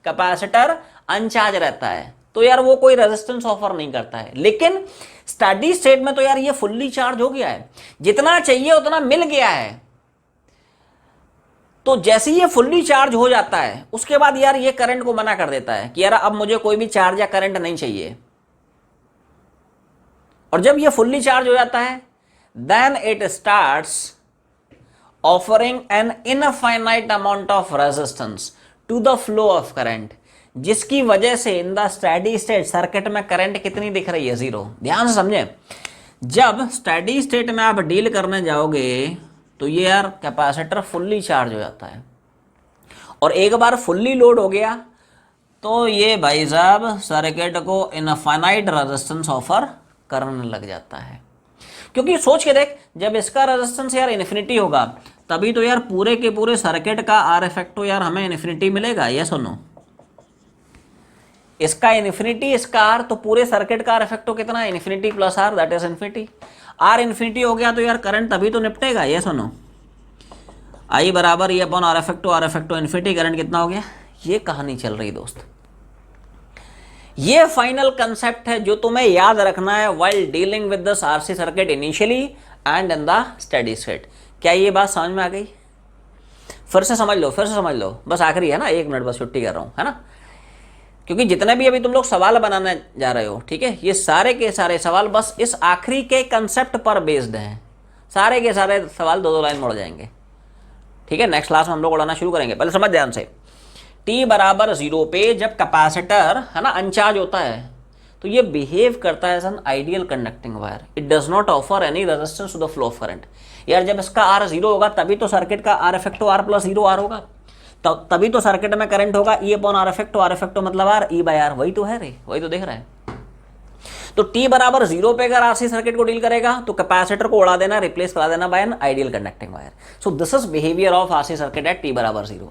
कैपेसिटर अनचार्ज रहता है, तो यार वो कोई रेजिस्टेंस ऑफर नहीं करता है। लेकिन स्टडी स्टेट में तो यार ये फुल्ली चार्ज हो गया है, जितना चाहिए उतना मिल गया है। तो जैसे ही ये फुल्ली चार्ज हो जाता है, उसके बाद यार ये करंट को मना कर देता है कि यार अब मुझे कोई भी चार्ज या करंट नहीं चाहिए। और जब ये फुल्ली चार्ज हो जाता है, then it starts offering an infinite amount of resistance to the flow of current, जिसकी वजह से in the steady state circuit में करंट कितनी दिख रही है, 0। ध्यान से समझे, जब स्टेडी स्टेट में आप डील करने जाओगे तो ये यार कैपेसिटर फुल्ली चार्ज हो जाता है, और एक बार फुल्ली लोड हो गया तो ये भाई साहब सर्किट को इनफाइनाइट रेजिस्टेंस ऑफर करने लग जाता है। क्योंकि सोच के देख, जब इसका रेजिस्टेंस यार इन्फिनिटी होगा, तभी तो यार पूरे के पूरे सर्किट का आर इफेक्टिव यार हमें इन्फिनिटी मिलेगा। ये सुनो, इसका इन्फिनिटी, इसका आर, तो पूरे सर्किट का आर इफेक्टिव कितना है, infinity plus R, that is infinity. R infinity हो गया तो यार करंट तभी तो निपटेगा। ये सुनो, आई बराबर ये upon R effective infinity, current कितना हो गया। ये कहानी चल रही दोस्त, ये फाइनल कंसेप्ट है जो तुम्हें याद रखना है while dealing with this RC circuit initially and in the steady state. क्या ये बात समझ में आ गई? फिर से समझ लो, बस आखिरी है ना, 1 मिनट बस छुट्टी कर रहा हूँ, है ना। क्योंकि जितने भी अभी तुम लोग सवाल बनाने जा रहे हो, ठीक है, ये सारे के सारे सवाल बस इस आखिरी के कंसेप्ट पर बेस्ड हैं। सारे के सारे सवाल 2-2 लाइन मुड़ जाएंगे, ठीक है। नेक्स्ट क्लास में हम लोग उड़ाना शुरू करेंगे। पहले समझ ध्यान से, टी बराबर 0 पे जब कैपेसिटर है ना अनचार्ज होता है, तो ये बिहेव करता है as an ideal conducting wire. It does not offer any resistance to the flow of current. यार जब इसका आर 0 होगा तभी तो सर्किट का R effective R plus 0 R होगा, तभी तो सर्किट में करंट होगा। ई अपॉन आर इफेक्टिव मतलब आर, ई बाय आर, वही तो है रे, वही तो देख रहा है। तो टी बराबर 0 पे अगर आरसी सर्किट को डील करेगा तो कैपेसिटर को उड़ा देना, रिप्लेस करा देना by an ideal conducting wire. So this is behaviour of RC circuit at t बराबर 0।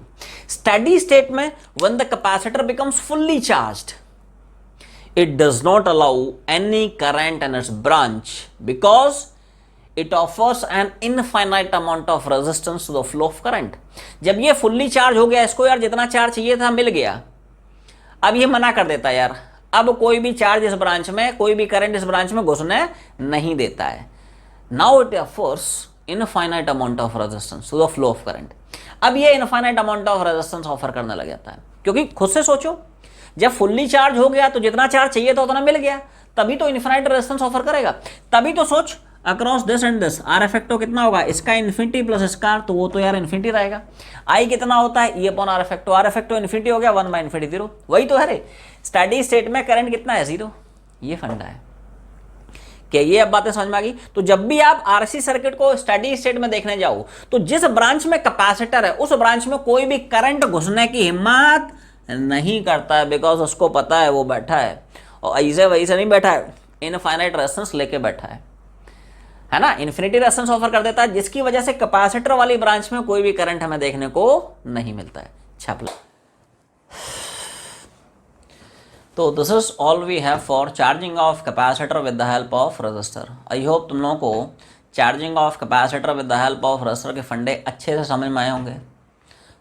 स्टेडी स्टेट में when the capacitor becomes fully charged, it does not allow any current in its branch because it offers an infinite amount of resistance to the flow of current। जब ये fully charge हो गया, इसको यार जितना charge चाहिए था मिल गया, अब ये मना कर देता है यार अब कोई भी चार्ज इस ब्रांच में, कोई भी करंट इस ब्रांच में घुसने नहीं देता है। Now it offers infinite amount of resistance to the flow of current. अब ये infinite amount of resistance offer करने लग जाता है, क्योंकि खुद से सोचो, जब फुल्ली चार्ज हो गया तो जितना चार्ज चाहिए था उतना मिल गया, तभी तो इनफाइनाइट रेजिस्टेंस ऑफर करेगा। तभी तो सोच, across this and this R effective कितना होगा, इसका इन्फिनिटी प्लस इसका, तो वो तो यार इन्फिनिटी रहेगा। आई कितना होता है, E upon R effective infinity हो गया, 1 बाय इन्फिनिटी 0, वही तो है रे। स्टेडी स्टेट में करंट कितना है, 0। ये फंडा है। क्या ये अब बातें समझ में आ गई? तो जब भी आप आरसी सर्किट को स्टेडी स्टेट में देखने जाओ, तो जिस ब्रांच में कैपेसिटर है उस ब्रांच में कोई भी करंट घुसने की हिम्मत नहीं करता है, बिकॉज उसको पता है वो बैठा है, और ऐसे वैसे नहीं बैठा है, इनफाइनाइट रेजिस्टेंस लेके बैठा है है ना, इन्फिनिटी रेजिस्टेंस ऑफर कर देता है, जिसकी वजह से कैपेसिटर वाली ब्रांच में कोई भी करंट हमें देखने को नहीं मिलता है। छाप लो। तो this is all we have for charging of capacitor with the help of resistor. I hope तुम लोगों को charging of capacitor with the help of resistor के फंडे अच्छे से समझ में आए होंगे।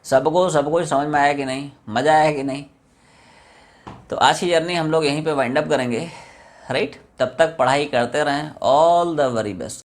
सबको सब कुछ समझ में आया कि नहीं, मज़ा आया कि नहीं। तो आज की जर्नी हम लोग यहीं पे वाइंड अप करेंगे, राइट। तब तक पढ़ाई करते रहें। All the very best.